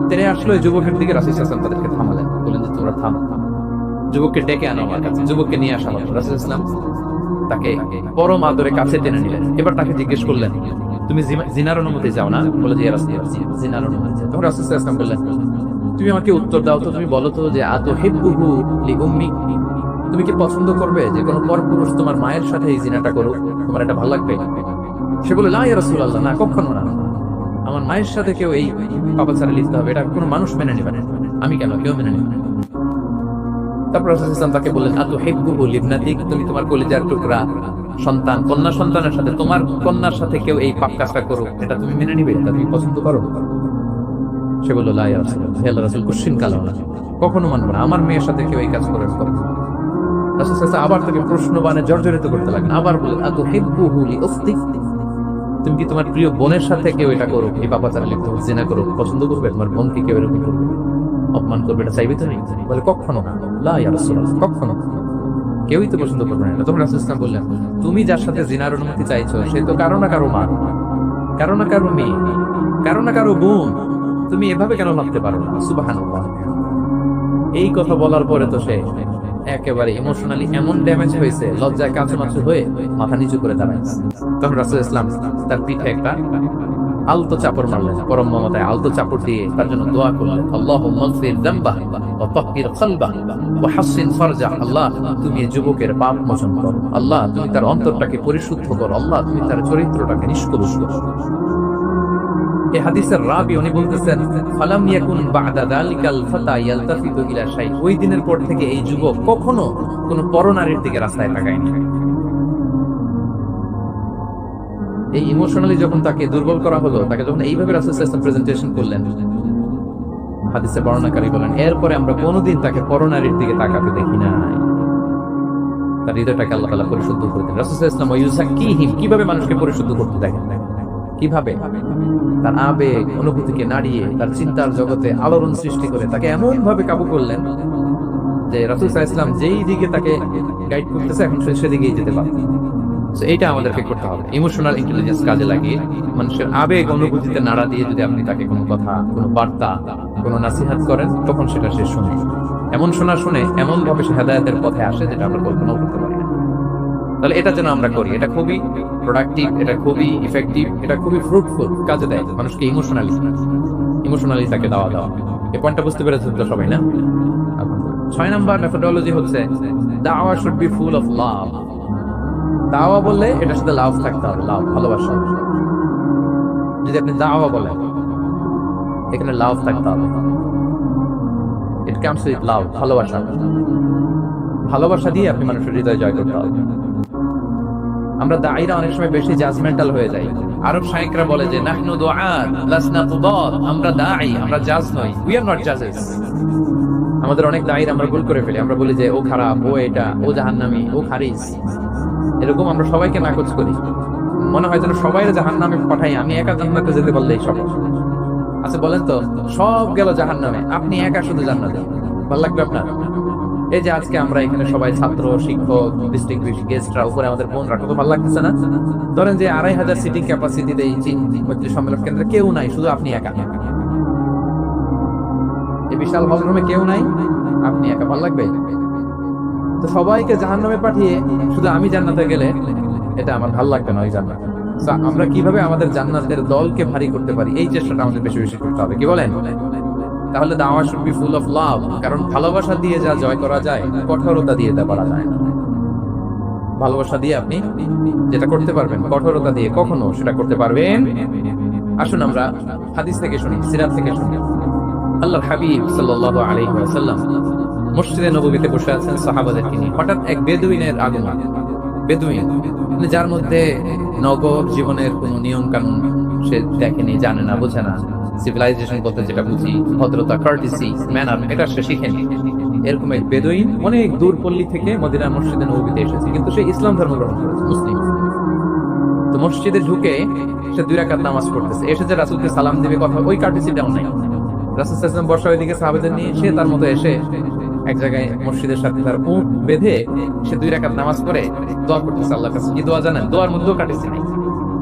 A: তেরে আসলো এই যুবকের দিকে, রাসূল সাল্লাল্লাহু আলাইহি ওয়াসাল্লাম তাদেরকে থামালেন, বললেন যে তোমরা থামো, যুবককে ডেকে আনো আমার কাছে। যুবককে নিয়ে আসা হলো। রাসূল সাল্লাল্লাহু আলাইহি ওয়াসাল্লাম তাকে পরম আদরে কাছে টেনে নিলেন। এবার তাকে জিজ্ঞেস করলেন, তুমি জিনার অনুমতি চাও না? বলে যে ইয়া রাসূলুল্লাহ জিনার অনুমতি চাই। তখন রাসূল সাল্লাল্লাহু আলাইহি ওয়াসাল্লাম বললেন, তুমি আমাকে উত্তর দাও তো, তুমি বলো তো যে আতুহিব্বুহু লিউম্মি, তুমি কি পছন্দ করবে যে কোনো পরপুরুষ তোমার মায়ের সাথে এই জিনাটা করুক? তোমার এটা ভালো লাগবে? সে বলে লা ইয়া রাসূলুল্লাহ, না কখনো না, আমার মায়ের সাথে কেউ এই পাপাচারে লিপ্ত হবে এটা কোনো মানুষ মেনে নেবে না, আমি কেন, কেউ মেনে নেবে না। তারপর রাসূল সাল্লাল্লাহু আলাইহি ওয়াসাল্লাম তাকে বললেন আতুহিব্বুহু লিবনাতিক, তুমি তোমার কলিজার টুকরা সন্তান, কন্যা সন্তানের সাথে, তোমার কন্যার সাথে কেউ এই পাপ কাজটা করুক, এটা তুমি মেনে নিবে, এটা তুমি পছন্দ করো? সে বলল লা ইয়া রাসূলুল্লাহ, হে আল্লাহর রাসূল কুশ্চিন কালাও না, কখনো মানব না, আমার মেয়ের সাথে কেউ এই কাজ করে। রাসূল সাল্লাল্লাহু আলাইহি ওয়াসাল্লাম আবার তাকে প্রশ্নবাণে জর্জরিত করতে লাগলেন, আবার বললেন আতুহিব্বুহু লিউখতিক, তুমি কি তোমার প্রিয় বোনের সাথে কেউ এটা করুক, এই পাপাচারে লিপ্ত হোক, জিনা করুক, পছন্দ করবে? তোমার বোনকে কেউ এরকম করবে, অপমান করবে, এটা চাইবে তুমি? বলে কখনো না, লা ইয়া রাসূলুল্লাহ, কখনো কেউই তো পছন্দ করবে না। তখন রাসূল সাল্লাল্লাহু আলাইহি ওয়াসাল্লাম বললেন, তুমি যার সাথে জিনার অনুমতি চাইছো সে তো কারো না কারো মা, কারো না কারো মেয়ে, কারো না কারো বোন, তুমি এভাবে কেন ভাবতে পারো না? সুবহানাল্লাহ। এই কথা বলার পরে তো সে একেবারে ইমোশনালি এমন ড্যামেজ হয়েছে, লজ্জায় কাঁচুমাচু হয়ে মাথা নিচু করে দাঁড়াইছে। তখন রাসূল ইসলাম তার পিঠে একটা আলতো চাপড় মারলেন, পরম মমতায় আলতো চাপড় দিয়ে তার জন্য দোয়া করলেন, আল্লাহুম্মা ইগফির যামবাহু ওয়া তাহহির কলবাহু ওয়া হাসসিন ফারজাহু, আল্লাহ তুমি এই যুবকের পাপ মোচন করো, আল্লাহ তুমি তার অন্তরটাকে পরিশুদ্ধ করো, আল্লাহ তুমি তার চরিত্রটাকে নিষ্কলুষ করো। এই হাদিসের রাবি উনি বলতেছেন, ফালাম ইয়াকুন বা'দা যালিকাল ফাতা ইয়ালতাফিতু ইলা শাই, ওই দিনের পর থেকে এই যুবক কখনো কোনো পরনারীর দিকে রাস্তায় তাকায়নি। এই ইমোশনালি যখন তাকে দুর্বল করা হলো, তাকে যখন এইভাবে রাসূল সাল্লাল্লাহু আলাইহি ওয়াসাল্লাম প্রেজেন্টেশন করলেন, হাদিসে বর্ণনাকারী বলেন এরপরে আমরা কোনোদিন তাকে পরনারীর দিকে তাকাতে দেখি না। তার হৃদয়টাকে আল্লাহ তাআলা পরিশুদ্ধ করে দেন। রাসূল সাল্লাল্লাহু আলাইহি ওয়াসাল্লাম ইউযাক্কিহিম, কিভাবে মানুষকে পরিশুদ্ধ করতে দেখেন, কিভাবে তার আবেগ অনুভূতিকে নাড়িয়ে তার চিন্তার জগতে আলোড়ন সৃষ্টি করে তাকে এমন ভাবে কাবু করলেন যে রাসূল সাল্লাল্লাহু আলাইহি ওয়াসাল্লাম যেই দিকে তাকে গাইড করতেছে এখন সেদিকেই যেতে পারবে। এইটা আমাদেরকে করতে হবে, ইমোশনাল ইন্টেলিজেন্স কাজে লাগিয়ে মানুষের আবেগ অনুভূতিতে নাড়া দিয়ে যদি আপনি তাকে কোনো কথা, কোনো বার্তা, কোনো নাসিহাত করেন, তখন সেটা সে শুনে, এমন শুনে এমন ভাবে সে হেদায়েতের পথে আসে যেটা আমরা কল্পনাও করতে পারি না। তাহলে এটা যেন আমরা করি, এটা খুবই প্রোডাক্টিভ, এটা খুবই ইফেক্টিভ, এটা খুবই ফ্রুটফুল, কাজে দেয় মানুষকে ইমোশনালি তাকে দেওয়া। এই পয়েন্টটা বুঝতে পেরেছেন তো সবাই না? 6 নাম্বার মেথোডোলজি হচ্ছে দাওয়া should be full of love. দাওয়া বললে এটার সাথে লাভ থাকতে হবে, লাভ, ভালোবাসা। যদি আপনি দাওয়া বলেন এখানে লাভ থাকতে হবে, ইট কামস উইথ লাভ, ভালোবাসা। ভালোবাসা দিয়ে আপনি মানুষের হৃদয় জয় করতে হবে। আমরা দায়ীরা অনেক সময় বেশি জাজমেন্টাল হয়ে যাই। আরব শায়েখরা বলে যে নাহনু দুআত লাসনা তুদাত, আমরা দায়ী, আমরা জাজ নই, উই আর নট জাজেস। আমাদের অনেক দায়ীরা আমরা ভুল করে ফেলি, আমরা বলি যে ও খারাপ, ও এটা, ও জাহান্নামী, ও খারিজ, এরকম আমরা সবাইকে নাকচ করি। মনে হয় যেন সবাই জাহান্নামে পাঠাই, আমি একা জান্নাতে যেতে পারলেই সব। আচ্ছা বলেন তো, সব গেল জাহান্নামে, আপনি একা শুধু জান্নাতে, ভালো লাগবে আপনার? এই যে আজকে আমরা এখানে সবাই ছাত্র, শিক্ষক, ডিস্ট্রিক্ট গেস্টরা, উপরে আমাদের বোনরা, কত ভালো লাগতেছে না? ধরেন যে 2500 সিটিং ক্যাপাসিটিতে এই মৈত্রী সম্মেলন কেন্দ্রে কেউ নাই, শুধু আপনি একা। এই বিশাল হলরুমে কেউ নাই, আপনি একা, ভালো লাগবে? তো সবাইকে জাহান্নামে পাঠিয়ে শুধু আমি জান্নাতে গেলে এটা আমার ভালো লাগবে না। ওই জান্নাত So, আমরা কিভাবে আমাদের জান্নাতের দলকে ভারী করতে পারি এই চেষ্টাটা আমাদের বেশি বেশি করতে হবে, কি বলেন? তাহলে দাওয়া should be full of love, কারণ ভালোবাসা দিয়ে যা জয় করা যায় কঠোরতা দিয়ে তা করা যায় না। ভালোবাসা দিয়ে আপনি যেটা করতে পারবেন, কঠোরতা দিয়ে কখনো সেটা করতে পারবেন। আসুন আমরা হাদিস থেকে শুনি, সিরাত থেকে শুনি। আল্লাহর হাবিব সাল্লাল্লাহু আলাইহি ওয়াসাল্লাম মসজিদে নববীতে বসে আছেন সাহাবাদেরকে নিয়ে। হঠাৎ এক বেদুইনের আগমন। বেদুইন মানে যার মধ্যে নগর জীবনের কোনো নিয়ম কানুন সে দেখেনি, জানে না, বোঝে না। সিভিলাইজেশন বলতে যেটা বুঝি, ভদ্রতা, কার্টিসি, ম্যানার, এটা সে শিখেনি। এরকম এক বেদুইন অনেক দূর পল্লী থেকে মদিনার মসজিদে নববীতে এসেছে, কিন্তু সে ইসলাম ধর্ম গ্রহণ করেছে, মুসলিম। তো মসজিদে ঢুকে সে 2 রাকাত নামাজ পড়তেছে, এসে যে রাসূলকে সালাম দিবে কথা, ওই কার্টিসিটাও নাই। রাসূল সাল্লাল্লাহু আলাইহি ওয়াসাল্লাম বসা ওইদিকে সাহাবাদের নিয়ে, সে তার মতো এসে এক জায়গায় মসজিদের সাথে তার উট বেঁধে সে 2 রাকাত নামাজ পড়ে দোয়া করতেছে আল্লাহর কাছে। কি দোয়া জানেন? দোয়ার মধ্যেও কাটিছে নাই।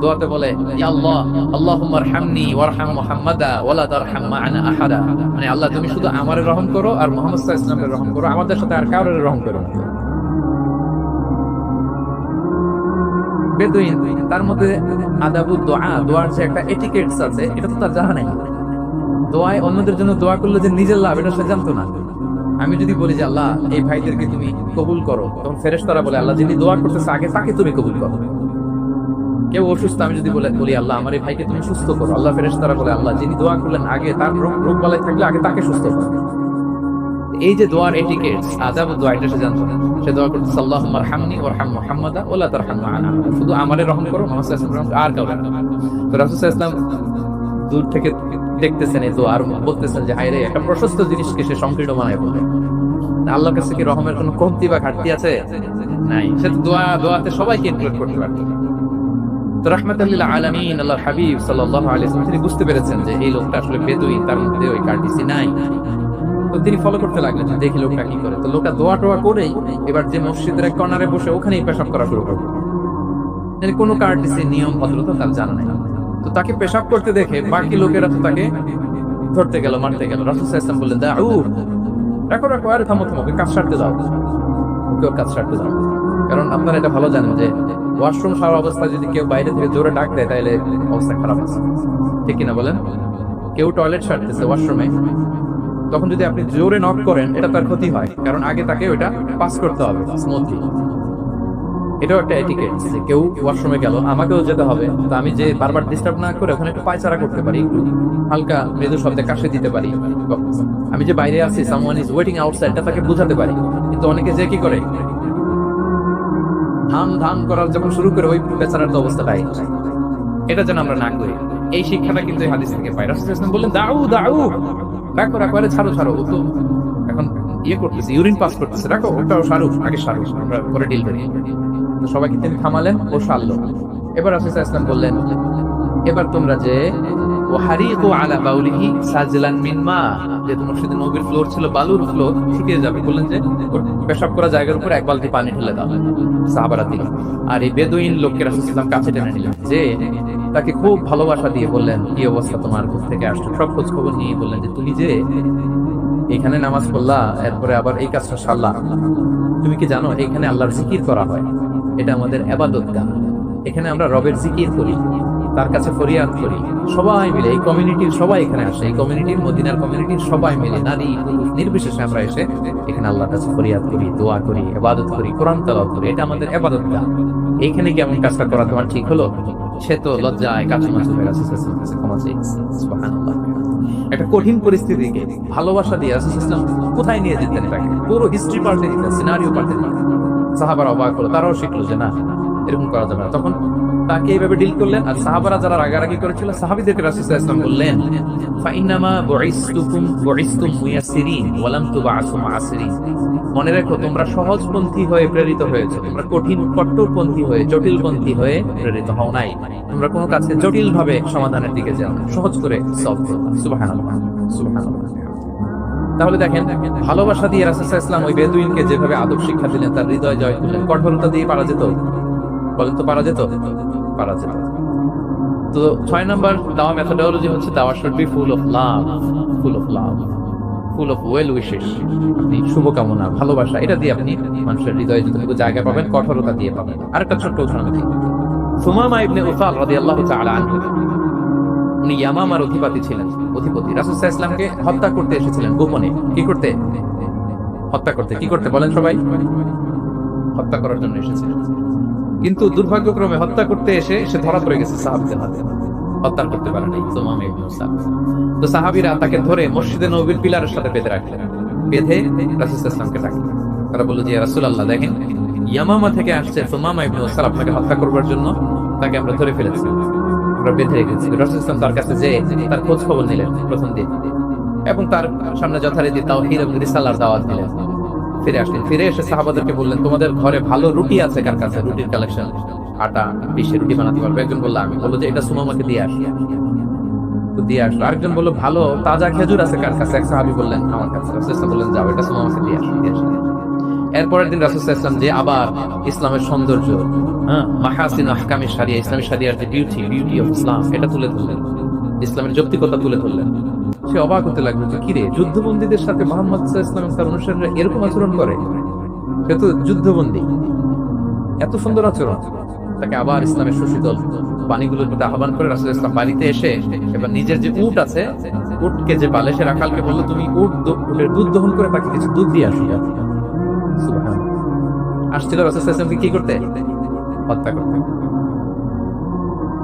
A: দোয়াতে বলে, ইয়া আল্লাহ, আল্লাহুম্মা আরহামনি ওয়ারহাম মুহাম্মাদা ওয়ালা তারহাম মা'ানা আহাদা। মানে আল্লাহ তুমি শুধু আমারে রহম করো আর মুহাম্মদ সাল্লাল্লাহু আলাইহি ওয়াসাল্লামের রহম করো, আমাদের সাথে আর কারোর রহম করো না। বেদুইন তার মধ্যে আদাবুদ দোয়া, দোয়ার যে একটা এটিকেটস আছে এটা তো তার জানা নাই। দোয়ায় অন্যদের জন্য দোয়া করলে যে নিজের লাভ এটা সে জানতো না। আমি যদি বলি যে আল্লাহ এই ভাইদেরকে তুমি কবুল করো, তখন ফেরেশতারা বলে আল্লাহ যিনি দোয়া করতেছে আগে তাকে তুমি কবুল করো। কেউ অসুস্থ, আমি যদি বলি আল্লাহ আমার এই ভাইকে তুমি সুস্থ করো, আল্লাহ ফেরেশতারা বলে আল্লাহ যিনি দোয়া করলেন আগে তার রোগ বালাই থাকলে আগে তাকে সুস্থ করো। এই যে দোয়ার এটিকেটস, আদাব দোয়া, এটা সে জানতো না। সে দোয়া করতেছে আল্লাহুম্মা আরহামনি ওয়ারহাম মুহাম্মাদা ওয়ালা তারহাম মা'ানা, শুধু আমারে রহম করো, মুহাম্মদ সাল্লাল্লাহু আলাইহি ওয়াসাল্লাম আর কাউকে না। তো রাসূল সাল্লাল্লাহু আলাইহি ওয়াসাল্লাম দূর থেকে দেখতেছেন এই দোয়া আর বলতেছেন যে হায় রে, একটা প্রশস্ত জিনিসকে সে সংকীর্ণ বানায় বলে। আল্লাহর কাছে কি রহমের কোনো কমতি বা ঘাটতি আছে? নাই। সে দোয়াতে সবাইকে ইনক্লুড করতে পারত। তো রাহমাতাল লিল আলামিন আল্লাহর হাবিব সাল্লাল্লাহু আলাইহি ওয়াসাল্লাম তিনি বুঝতে পেরেছেন যে এই লোকটা আসলে বেদুইন, তার মধ্যে ওই কার্টিসি নাই। তো তিনি ফলো করতে লাগলেন যে দেখি লোকটা কি করে। তো লোকটা দোয়া টোয়া করেই এবার যে মসজিদের এক কর্নারে বসে ওখানেই পেশাব করা শুরু করলো। মানে কোনো কার্টিসি, নিয়ম, ভদ্রতা তার জানা নাই। তো তাকে পেশাব করতে দেখে বাকি লোকেরা তো তাকে ধরতে গেল, মারতে গেল। রাসূল সাল্লাল্লাহু আলাইহি ওয়াসাল্লাম বললেন, দাউ, রাখো রাখো, আরে থামো থামো, কাজ সারতে দাও, ওকে কাজ সারতে দাও। কারণ আপনারা এটা ভালো জানেন যে ওয়াশরুম সারা অবস্থায় যদি কেউ বাইরে থেকে জোরে ডাক দেয় তাহলে অবস্থা খারাপ আছে, ঠিক কিনা বলেন? কেউ টয়লেট সারতেছে ওয়াশরুমে, তখন যদি আপনি জোরে নক করেন এটা তার ক্ষতি হয়, কারণ আগে তাকে ওইটা পাস করতে হবে স্মুথলি। এটাও একটা এটিকেট যে কেউ ওয়াশরুমে গেল, আমাকেও যেতে হবে, তো আমি যে বারবার ডিস্টার্ব না করে ওখানে একটু পায়চারা করতে পারি, একটু হালকা মৃদু শব্দে কাশে দিতে পারি। আমি যে বাইরে আছি, সামওয়ান ইজ ওয়েটিং আউটসাইড, এটা তাকে বোঝাতে পারি। কিন্তু অনেকে যে কি করে, ধান ধান করার যখন শুরু করে ওই বেচারার তো অবস্থাটাই। এটা যেন আমরা না করি, এই শিক্ষাটা কিন্তু এই হাদিস থেকে পাই। রাসূল সাল্লাল্লাহু আলাইহি ওয়াসাল্লাম বললেন, দাউ দাউ, রাখো রাখো, আরে ছাড়ো ছাড়ো, ও তো এখন করতেছে, ইউরিন পাস করতেছে, রাখো, ওটাও সারুক, আগে সারুক, আমরা পরে ডিল করি। তো সবাইকে তিনি থামালেন, ও সারলো। এবার রাসূল সাল্লাল্লাহু আলাইহি ওয়াসাল্লাম বললেন, এবার তোমরা যে ওয়াহারিকু আলা বাউলিহি সাজলান মিন মা, যে মসজিদে নববীর ফ্লোর ছিল বালুর ফ্লোর, শুকিয়ে যাবে, বললেন যে পেশাব করা জায়গার উপর 1 বালতি পানি ঢেলে দাও। সাহাবারা দিল। আর এই বেদুইন লোককে রাসূল সাল্লাল্লাহু আলাইহি ওয়াসাল্লাম কাছে টেনে নিলেন, যে তাকে খুব ভালোবাসা দিয়ে বললেন, কি অবস্থা তোমার, কোথা থেকে আসছো, সব খোঁজ খবর নিয়ে বললেন যে তুমি যে এখানে নামাজ পড়লা, এরপরে আবার এই কাজটা সারলা, তুমি কি জানো এখানে আল্লাহর জিকির করা হয়, এটা আমাদের ইবাদতগাহ, এখানে আমরা রবের জিকির করি, তার কাছে ফরিয়াদ করি, সবাই মিলে, এই কমিউনিটির সবাই এখানে আসে, এই কমিউনিটির, মদিনার কমিউনিটির সবাই মিলে, নারী পুরুষ নির্বিশেষে আমরা এসে এখানে আল্লাহর কাছে ফরিয়াদ করি, দোয়া করি, ইবাদত করি, কোরআন তেলাওয়াত করি, এটা আমাদের ইবাদতগাহ। এইখানে কি এমন কাজটা করা তোমার ঠিক হলো? সে তো লজ্জায় কাচুমাচু হয়ে রাসূল সাল্লাল্লাহু আলাইহি ওয়াসাল্লামের কাছে ক্ষমা চেয়েছে। সুবহানাল্লাহ। একটা কঠিন পরিস্থিতিকে ভালোবাসা দিয়ে রাসূল সাল্লাল্লাহু আলাইহি ওয়াসাল্লাম কোথায় নিয়ে যেতেন, এটাকে পুরো হিস্ট্রি পাল্টে দিতেন, সিনারিও পাল্টে দিতেন। সাহাবারা অবাক হলো, তারাও শিখলো যে না, এরকম করা যাবে না। তখন তাকে এইভাবে ডিল করলেন। আর সাহাবারা যারা রাগারাগি করেছিল, সাহাবীদেরকে রাসূল সাল্লাল্লাহু আলাইহি ওয়াসাল্লাম বললেন, ফাইন্নামা বুইসতুম মুয়াসসিরিন ওয়া লাম তুবআসু মুআসসিরিন, মনে রেখো তোমরা সহজপন্থী হয়ে প্রেরিত হয়েছে, তোমরা কঠিন কট্টরপন্থী হয়ে, জটিলপন্থী হয়ে প্রেরিত হও নাই। তোমরা কোনো কাজকে জটিল ভাবে সমাধানের দিকে যাও না, সহজ করে সলভ করো। সুবহানাল্লাহ, সুবহানাল্লাহ। তাহলে দেখেন, ভালোবাসা দিয়ে রাসূল সাল্লাল্লাহু আলাইহি ওয়াসাল্লাম ওই বেদুইনকে যেভাবে আদব শিক্ষা দিলেন, তার হৃদয় জয় করলেন, কঠোরতা দিয়ে পারা যেত? বলেন তো, পারা যেত? পারা যেত। তো 6 নম্বর দাওয়া মেথোডোলজি হচ্ছে দাওয়া should be full of love, full of love, full of well wishes. আপনি শুভকামনা, ভালোবাসা, এটা দিয়ে আপনি মানুষের হৃদয়ে যতটুকু জায়গা পাবেন, কঠোরতা দিয়ে পাবেন। আরেকটা ছোট্ট উদাহরণ দিই। সুমামা ইবনে উসাল রাদিয়াল্লাহু তাআলা আনহু, উনি ইয়ামামার অধিপতি ছিলেন। অধিপতি রাসূল সাল্লাল্লাহু আলাইহি ওয়াসাল্লামকে হত্যা করতে এসেছিলেন গোপনে। কি করতে? হত্যা করতে। কি করতে বলেন সবাই? হত্যা করার জন্য এসেছিলেন। কিন্তু দুর্ভাগ্যক্রমে হত্যা করতে এসে সে ধরা পড়ে গেছে সাহাবীদের হাতে। হত্যা করতে পারে নাই সুমামা ইবনে উসাল। তো সাহাবীরা তাকে ধরে মসজিদে নববীর পিলারের সাথে বেঁধে রাখলেন। বেঁধে রাসূল সাল্লাল্লাহু আলাইহি ওয়াসাল্লামকে ডাকলেন। তারা বলল যে ইয়া রাসূলুল্লাহ, দেখেন ইয়ামামা থেকে আসছে সুমামা ইবনে উসাল আপনাকে হত্যা করবার জন্য, তাকে আমরা ধরে ফেলেছি, আমরা বেঁধে রেখেছি। রাসূল সাল্লাল্লাহু আলাইহি ওয়াসাল্লাম তার কাছে যেয়ে তার খোঁজ খবর নিলেন প্রথম দিন, এবং তার সামনে যথারীতি তাওহীদ এবং রিসালার দাওয়াত দিলেন। ফিরে আসলেন। ফিরে এসে সাহাবাদেরকে বললেন, তোমাদের ঘরে ভালো রুটি আছে কার কাছে? রুটির কালেকশন, আটা পিষে রুটি বানাতে পারবে। একজন বলল আমি। বললো যে এটা সুমামাকে দিয়ে আসি। তো দিয়ে আসলো। আরেকজন বললো ভালো তাজা খেজুর আছে কার কাছে? এক সাহাবী বললেন আমার কাছে। রাসূল সাল্লাল্লাহু আলাইহি ওয়াসাল্লাম বললেন যাও, এটা সুমামাকে দিয়ে আসি। এরপরের দিন রাসূল সাল্লাল্লাহু আলাইহি ওয়াসাল্লাম যে আবার ইসলামের সৌন্দর্য, মাহাসিন আহকামি শারিয়া, ইসলামী শারিয়ার যে বিউটি অফ ইসলাম, এটা তুলে ধরলেন, ইসলামের যৌক্তিকতা তুলে ধরলেন। সে অবাক হতে লাগলো যে কিরে, যুদ্ধবন্দীদের সাথে মুহাম্মদ সাল্লাল্লাহু আলাইহি ওয়াসাল্লাম তার অনুসারীরা এরকম আচরণ করে? সে তো যুদ্ধবন্দী, এত সুন্দর আচরণ। তাকে আবার ইসলামের সুশীতল পানিগুলোর মধ্যে আহ্বান করে রাসূল ইসলাম বাড়িতে এসে এবার নিজের যে উট আছে, উটকে যে পালে, সে রাখালকে বললো তুমি উটের দুধ দহন করে তাকে কিছু দুধ দিয়ে আসো। সুবহানাল্লাহ। আসছিল রাসূল সাল্লাল্লাহু আলাইহি ওয়াসাল্লামকে কি করতে? হত্যা করতে।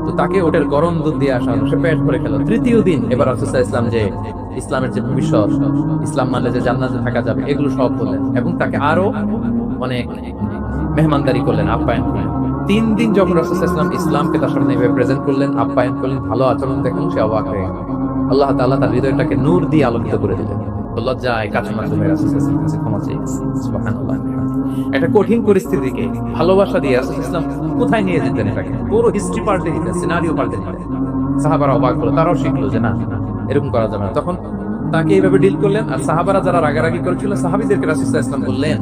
A: তো তাকে ওটের গরম দুধ দিয়ে আসা হলো, সে পেট ভরে খেলো। তৃতীয় দিন এবার রাসূল সাল্লাল্লাহু আলাইহি ওয়াসাল্লাম যে ইসলামের যে ভবিষ্যৎ, ইসলাম মানলে যে জান্নাতে থাকা যাবে, এগুলো সব বললেন, এবং তাকে আরো অনেক মেহমানদারি করলেন, আপ্যায়ন করলেন। 3 দিন যখন রাসূল সাল্লাল্লাহু আলাইহি ওয়াসাল্লাম ইসলামকে তার সামনে প্রেজেন্ট করলেন, আপ্যায়ন করলেন, ভালো আচরণ দেখলেন, সে অবাক হয়ে গেল। আল্লাহ তাআলা তার হৃদয়টাকে নূর দিয়ে আলোকিত করে দিলেন। লজ্জায় কাচুমাচু হয়ে রাসূল সাল্লাল্লাহু আলাইহি ওয়াসাল্লামের কাছে ক্ষমা চেয়েছে। সুবহানাল্লাহ। একটা কঠিন পরিস্থিতিকে ভালোবাসা দিয়ে রাসূল সাল্লাল্লাহু আলাইহি ওয়াসাল্লাম কোথায় নিয়ে যেতেন, এটাকে পুরো হিস্ট্রি পাল্টে দিতেন, সিনারিও পাল্টে দিতেন। সাহাবারা অবাক হলো, তারাও শিখলো যে না, এরকম করা যাবে না। তখন তাকে এইভাবে ডিল করলেন। আর সাহাবারা যারা রাগারাগি করেছিল, সাহাবীদেরকে রাসূল সাল্লাল্লাহু আলাইহি ওয়াসাল্লাম বললেন,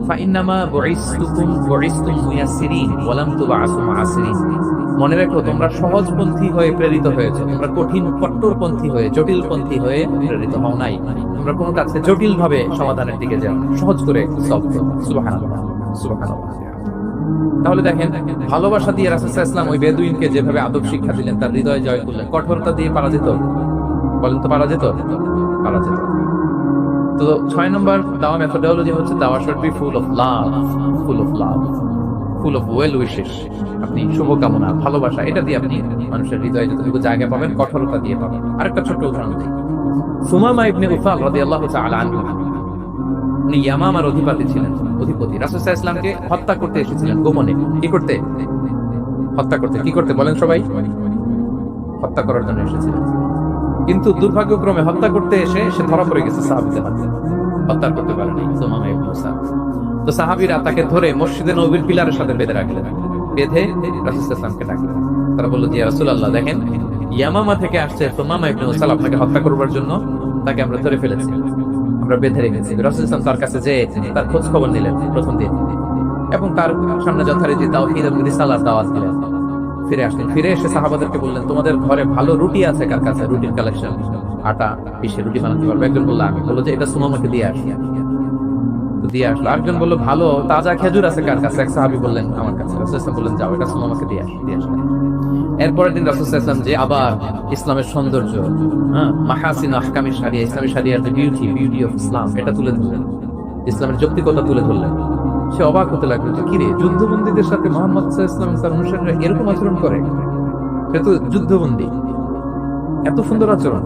A: ফাইন্নামা বুইসতুম মুয়াসসিরিন ওয়া লাম তুবআসু মুআসসিরিন। মনে রাখো, তোমরা সহজপন্থী হয়ে প্রেরিত হয়েছে, তোমরা কঠিন কট্টরপন্থী হয়ে, জটিলপন্থী হয়ে প্রেরিত হও নাই। তোমরা কোনো কাজকে জটিল ভাবে সমাধানের দিকে যাও, সহজ করে সলভ করো। সুবহানাল্লাহ, সুবহানাল্লাহ। তাহলে দেখেন, ভালোবাসা দিয়ে রাসূল সাল্লাল্লাহু আলাইহি ওয়াসাল্লাম ওই বেদুইনকে যেভাবে আদব শিক্ষা দিলেন, তার হৃদয় জয় করলেন। কঠোরতা দিয়ে পারা যেত? বলেন তো, পারা যেত? পারা যেত। তো 6 নম্বর দাওয়া মেথোডোলজি হচ্ছে দাওয়া should be full of love, full of love, full of well wishes. আপনি শুভকামনা, ভালোবাসা, এটা দিয়ে আপনি মানুষের হৃদয়ে যতটুকু জায়গা পাবেন, কঠোরতা দিয়ে পাবেন। আরেকটা ছোট্ট উদাহরণ দিই। সুমামা ইবনে উসাল রাদিয়াল্লাহু তাআলা আনহু, উনি ইয়ামামার অধিপতি ছিলেন। অধিপতি রাসূল সাল্লাল্লাহু আলাইহি ওয়াসাল্লামকে হত্যা করতে এসেছিলেন গোপনে। কি করতে? হত্যা করতে। কি করতে বলেন সবাই? হত্যা করার জন্য এসেছিলেন। কিন্তু দুর্ভাগ্যক্রমে হত্যা করতে এসে সে ধরা পড়ে গেছে সাহাবীদের হাতে। হত্যা করতে পারেনি সুমামা ইবনে উসাল। তো সাহাবীরা তাকে ধরে মসজিদে নববীর পিলারের সাথে বেঁধে রাখলেন। বেঁধে রাসূল সাল্লাল্লাহু আলাইহি ওয়াসাল্লামকে ডাকলেন। তারা বলল যে ইয়া রাসূলুল্লাহ, দেখেন ইয়ামামা থেকে আসছে সুমামা ইবনে উসাল আপনাকে হত্যা করবার জন্য, তাকে আমরা ধরে ফেলেছি, আমরা বেঁধে রেখেছি। রাসূল সাল্লাল্লাহু আলাইহি ওয়াসাল্লাম তার কাছে যেয়ে তার খোঁজ খবর নিলেন প্রথম দিন, এবং তার সামনে যথারীতি তাওহীদ এবং রিসালার দাওয়াত দিলেন। ফিরে আসলেন। ফিরে এসে সাহাবাদেরকে বললেন, তোমাদের ঘরে ভালো রুটি আছে কার কাছে? রুটির কালেকশন, আটা পিষে রুটি বানাতে পারবে। একজন বললো আমি। বললো যে এটা সুমামাকে দিয়ে আসি। তো দিয়ে আসলো। আরেকজন বললো ভালো তাজা খেজুর আছে কার কাছে? এক সাহাবী বললেন আমার কাছে। রাসূল সাল্লাল্লাহু আলাইহি ওয়াসাল্লাম বললেন যাও, এটা সুমামাকে দিয়ে আসি। দিয়ে আসলেন। এরপরের দিন রাসূল সাল্লাল্লাহু আলাইহি ওয়াসাল্লাম যে আবার ইসলামের সৌন্দর্য, মাহাসিন আহকামি শারিয়া, ইসলামী শারিয়ার যে বিউটি অফ ইসলাম, এটা তুলে ধরলেন, ইসলামের যৌক্তিকতা তুলে ধরলেন। সে অবাক হতে লাগলো যে কিরে, যুদ্ধবন্দীদের সাথে মুহাম্মদ সাল্লাল্লাহু আলাইহি ওয়াসাল্লাম তার অনুসারীরা এরকম আচরণ করে? সে তো যুদ্ধবন্দী, এত সুন্দর আচরণ।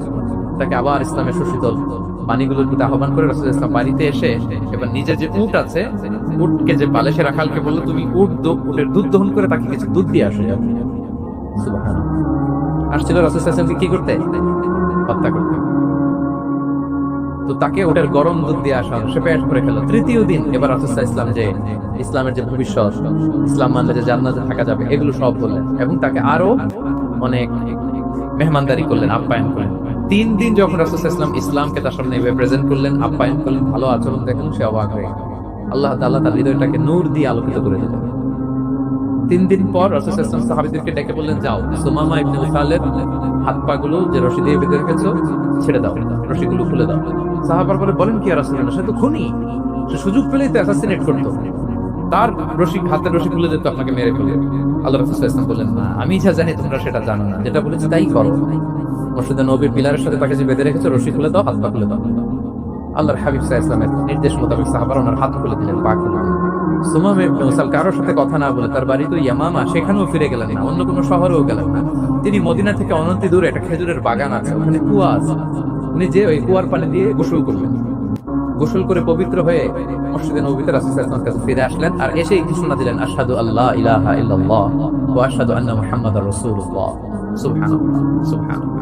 A: তাকে আবার ইসলামের সুশীতল পানিগুলোর মধ্যে আহ্বান করে রাসূল ইসলাম বাড়িতে এসে এবার নিজের যে উট আছে, উটকে যে পালে, সে রাখালকে বললো তুমি উটের দুধ দহন করে তাকে কিছু দুধ দিয়ে আসো। সুবহানাল্লাহ। আসছিল রাসূল সাল্লাল্লাহু আলাইহি ওয়াসাল্লাম কি করতে? হত্যা করতে। তো তাকে ওটার গরম দুধ দিয়ে আসা হলো, সে পেট ভরে খেলো। তৃতীয় দিন এবার রাসূল সাল্লাল্লাহু আলাইহি ওয়াসাল্লাম যে ইসলামের যে ভবিষ্যৎ, ইসলাম মানলে যে জান্নাতে থাকা যাবে, এগুলো সব বললেন, এবং তাকে আরো অনেক মেহমানদারি করলেন, আপ্যায়ন করলেন। 3 দিন যখন রাসূল সাল্লাল্লাহু আলাইহি ওয়াসাল্লাম ইসলামকে তার সামনে প্রেজেন্ট করলেন, আপ্যায়ন করলেন, ভালো আচরণ দেখলেন, সে অবাক হয়ে গেল। আল্লাহ তাআলা তার হৃদয়টাকে নূর দিয়ে আলোকিত করে দিলেন। 3 দিন পর রাসূল সাল্লাল্লাহু আলাইহি ওয়াসাল্লাম সাহাবীদেরকে ডেকে বললেন, যাও সুমামা ইবনে উসালের হাত পা গুলো যে রশি দিয়ে বেঁধে রেখেছো ছেড়ে দাও, রশিগুলো খুলে দাও। সাহাবারা বলেন কি ইয়া রাসূলুল্লাহ, সে তো খুনি, সে সুযোগ পেলেই তো অ্যাসাসিনেট করতো। তার রশি হাতের রশি খুলে যেত আপনাকে মেরে ফেলবে। আল্লাহ রাসূল সাল্লাল্লাহু আলাইহি ওয়াসাল্লাম বললেন, না, আমি যা জানি তোমরা সেটা জানো না, যেটা বলেছি তাই করো। মসজিদে নবীর পিলারের সাথে তাকে যে বেঁধে রেখেছে, রশি খুলে দাও, হাত পা খুলে দাও। আল্লাহর হাবিব সাল্লাল্লাহু আলাইহি ওয়াসাল্লামের নির্দেশ মোতাবেক সাহাবারা ওনার হাত খুলে দিলেন, পা খুলে দিলেন। সুমাম ইবনে উসাল কারোর সাথে কথা না বলে, তার বাড়ি তো ইয়ামামা, সেখানেও ফিরে গেলেন না, অন্য কোনো শহরেও গেলেন না। তিনি মদিনা থেকে অনতি দূরে একটা খেজুরের বাগান আছে, ওখানে কুয়া আছে, উনি যে ওই কুয়ার পানি দিয়ে গোসল করলেন। গোসল করে পবিত্র হয়ে মসজিদে নববীতে রাসূল সাল্লাল্লাহু আলাইহি ওয়াসাল্লামের কাছে ফিরে আসলেন, আর এসেই ঘোষণা দিলেন, আশহাদু আল্লা ইলাহা ইল্লাল্লাহ ওয়া আশহাদু আন্না মুহাম্মাদার রাসূলুল্লাহ। সুবহানাল্লাহ, সুবহানাল্লাহ।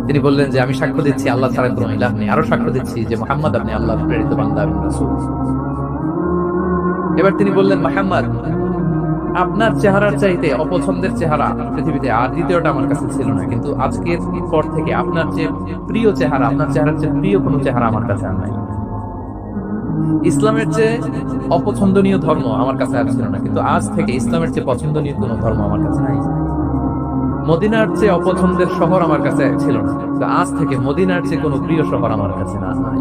A: তিনি বললেন যে আমি সাক্ষ্য দিচ্ছি আল্লাহ ছাড়া কোনো ইলাহ নেই, আরো সাক্ষ্য দিচ্ছি যে মুহাম্মদ আপনি আল্লাহর প্রেরিত বান্দা এবং রাসূল। এবার তিনি বললেন, মুহাম্মদ, আপনার চেহারার চাইতে অপছন্দের চেহারা পৃথিবীতে আর দ্বিতীয়টা আমার কাছে ছিল না, কিন্তু আজকের পর থেকে আপনার যে প্রিয় চেহারা, আপনার চেহারার চেয়ে প্রিয় কোনো চেহারা আমার কাছে আর নাই। ইসলামের চেয়ে অপছন্দনীয় ধর্ম আমার কাছে আর ছিল না, কিন্তু আজ থেকে ইসলামের চেয়ে পছন্দনীয় কোনো ধর্ম আমার কাছে নাই। মদিনার চেয়ে অপছন্দের শহর আমার কাছে ছিল না, কিন্তু আজ থেকে মদিনার চেয়ে কোনো প্রিয় শহর আমার কাছে না নাই।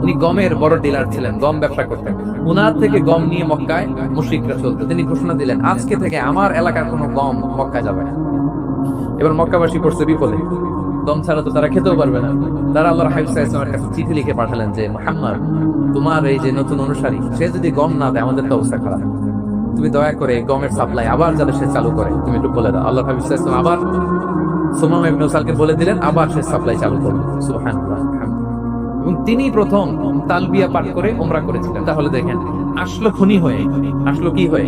A: উনি গমের বড় ডিলার ছিলেন, গম ব্যবসা করতেন। উনার থেকে গম নিয়ে মক্কায় মুশরিকরা চলতো। তিনি ঘোষণা দিলেন, আজকে থেকে আমার এলাকার কোনো গম মক্কায় যাবে না। এবার মক্কাবাসী পড়ছে বিপদে, গম ছাড়া তো তারা খেতেও পারবে না। তারা আল্লাহর হাবিব সাল্লাল্লাহু আলাইহি ওয়াসাল্লামের কাছে চিঠি লিখে পাঠালেন যে, মুহাম্মদ, তোমার এই যে নতুন অনুসারী, সে যদি গম না দেয় আমাদের তো অবস্থা খারাপ, তুমি দয়া করে গমের সাপ্লাই আবার যাতে সে চালু করে তুমি একটু বলে দাও। আল্লাহর হাবিব সাল্লাল্লাহু আলাইহি ওয়াসাল্লাম আবার সুমাম ইবনে উসালকে বলে দিলেন, আবার সে সাপ্লাই চালু করবে। সুবহানাল্লাহ। এবং তিনি প্রথম তালবিয়া পাঠ করে উমরা করেছিলেন। তাহলে দেখেন, আসলো খুনি হয়ে, আসলো কি হয়ে?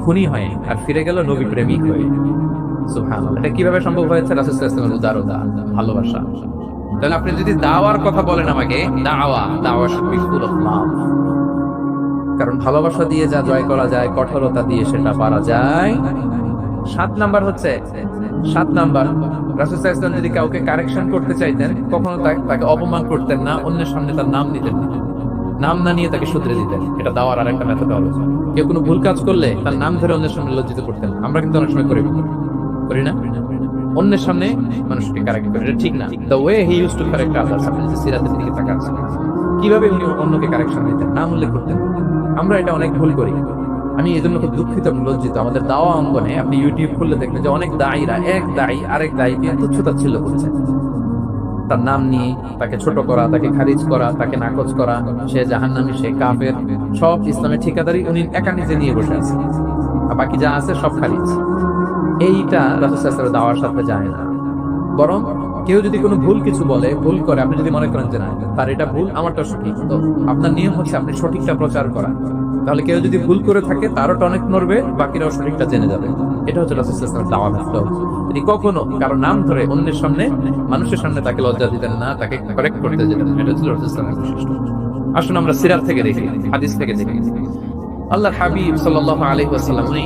A: খুনি হয়ে, আর ফিরে গেল নবী প্রেমিক হয়ে। সুবহানাল্লাহ। এটা কিভাবে সম্ভব হয়েছে? রাসূল সাল্লাল্লাহু আলাইহি ওয়াসাল্লামের উদারতা, ভালোবাসা। তাহলে আপনি যদি দাওয়ার কথা বলেন আমাকে, দাওয়া should be full of love. কারণ ভালোবাসা দিয়ে যা জয় করা যায়, কঠোরতা দিয়ে সেটা পারা যায়। 7 নাম্বার হচ্ছে, 7 নাম্বার, রাসূল সাল্লাল্লাহু আলাইহি ওয়াসাল্লাম যদি কাউকে কারেকশন করতে চাইতেন, কখনো তাকে অপমান করতেন না, অন্যের সামনে তার নাম নিতেন না, নাম না নিয়ে তাকে শুধরে দিতেন। এটা দাওয়ার আরেকটা মেথোডোলজি। কেউ কোনো ভুল কাজ করলে তার নাম ধরে অন্যের সামনে লজ্জিত করতেন। আমরা কিন্তু অনেক সময় করি না, অন্যের সামনে মানুষকে কারেক্ট করে, এটা ঠিক না। The way he used to correct others, আপনি যদি সিরাতের দিকে তাকাচ্ছেন, কিভাবে উনি অন্যকে কারেকশন দিতেন, নাম উল্লেখ করতেন। আমরা এটা অনেক ভুল করি। আমি এই জন্য খুব দুঃখিত, লজ্জিত। আমাদের দাওয়া অঙ্গনে আপনি ইউটিউব খুললে দেখবেন যে অনেক দায়ীরা এক দায়ী আরেক দায়ীকে তুচ্ছতাচ্ছিল্য করছে, তার নাম নিয়ে তাকে ছোট করা, তাকে খারিজ করা, তাকে নাকচ করা, সে জাহান্নামী, সে কাফের, সব ইসলামের ঠিকাদারি উনি একা নিজে নিয়ে বসে আছে, আর বাকি যা আছে সব খারিজ। এইটা রাসূল সাল্লাল্লাহু আলাইহি ওয়াসাল্লামের দাওয়ার সাথে যায় না। বরং কেউ যদি কোনো ভুল কিছু বলে, ভুল করে, আপনি যদি মনে করেন যে না তার এটা ভুল, আমারটা সঠিক, তো আপনার নিয়ম হচ্ছে আপনি সঠিকটা প্রচার করা। তাহলে কেউ যদি ভুল করে থাকে তারও টনেক নড়বে, বাকিরাও সঠিকটা জেনে যাবে। এটা হচ্ছে রাসূল সাল্লাল্লাহু আলাইহি ওয়াসাল্লামের দাওয়া মেথড। তিনি কখনো কারো নাম ধরে অন্যের সামনে, মানুষের সামনে তাকে লজ্জা দিতেন না, তাকে কারেক্ট করতে যেতেন না। এটা ছিল রাসূল সাল্লাল্লাহু আলাইহি ওয়াসাল্লামের বৈশিষ্ট্য। আসুন আমরা সিরাত থেকে দেখি, হাদিস থেকে দেখি, আল্লাহর হাবিব সাল্লাল্লাহু আলাইহি ওয়াসাল্লাম উনি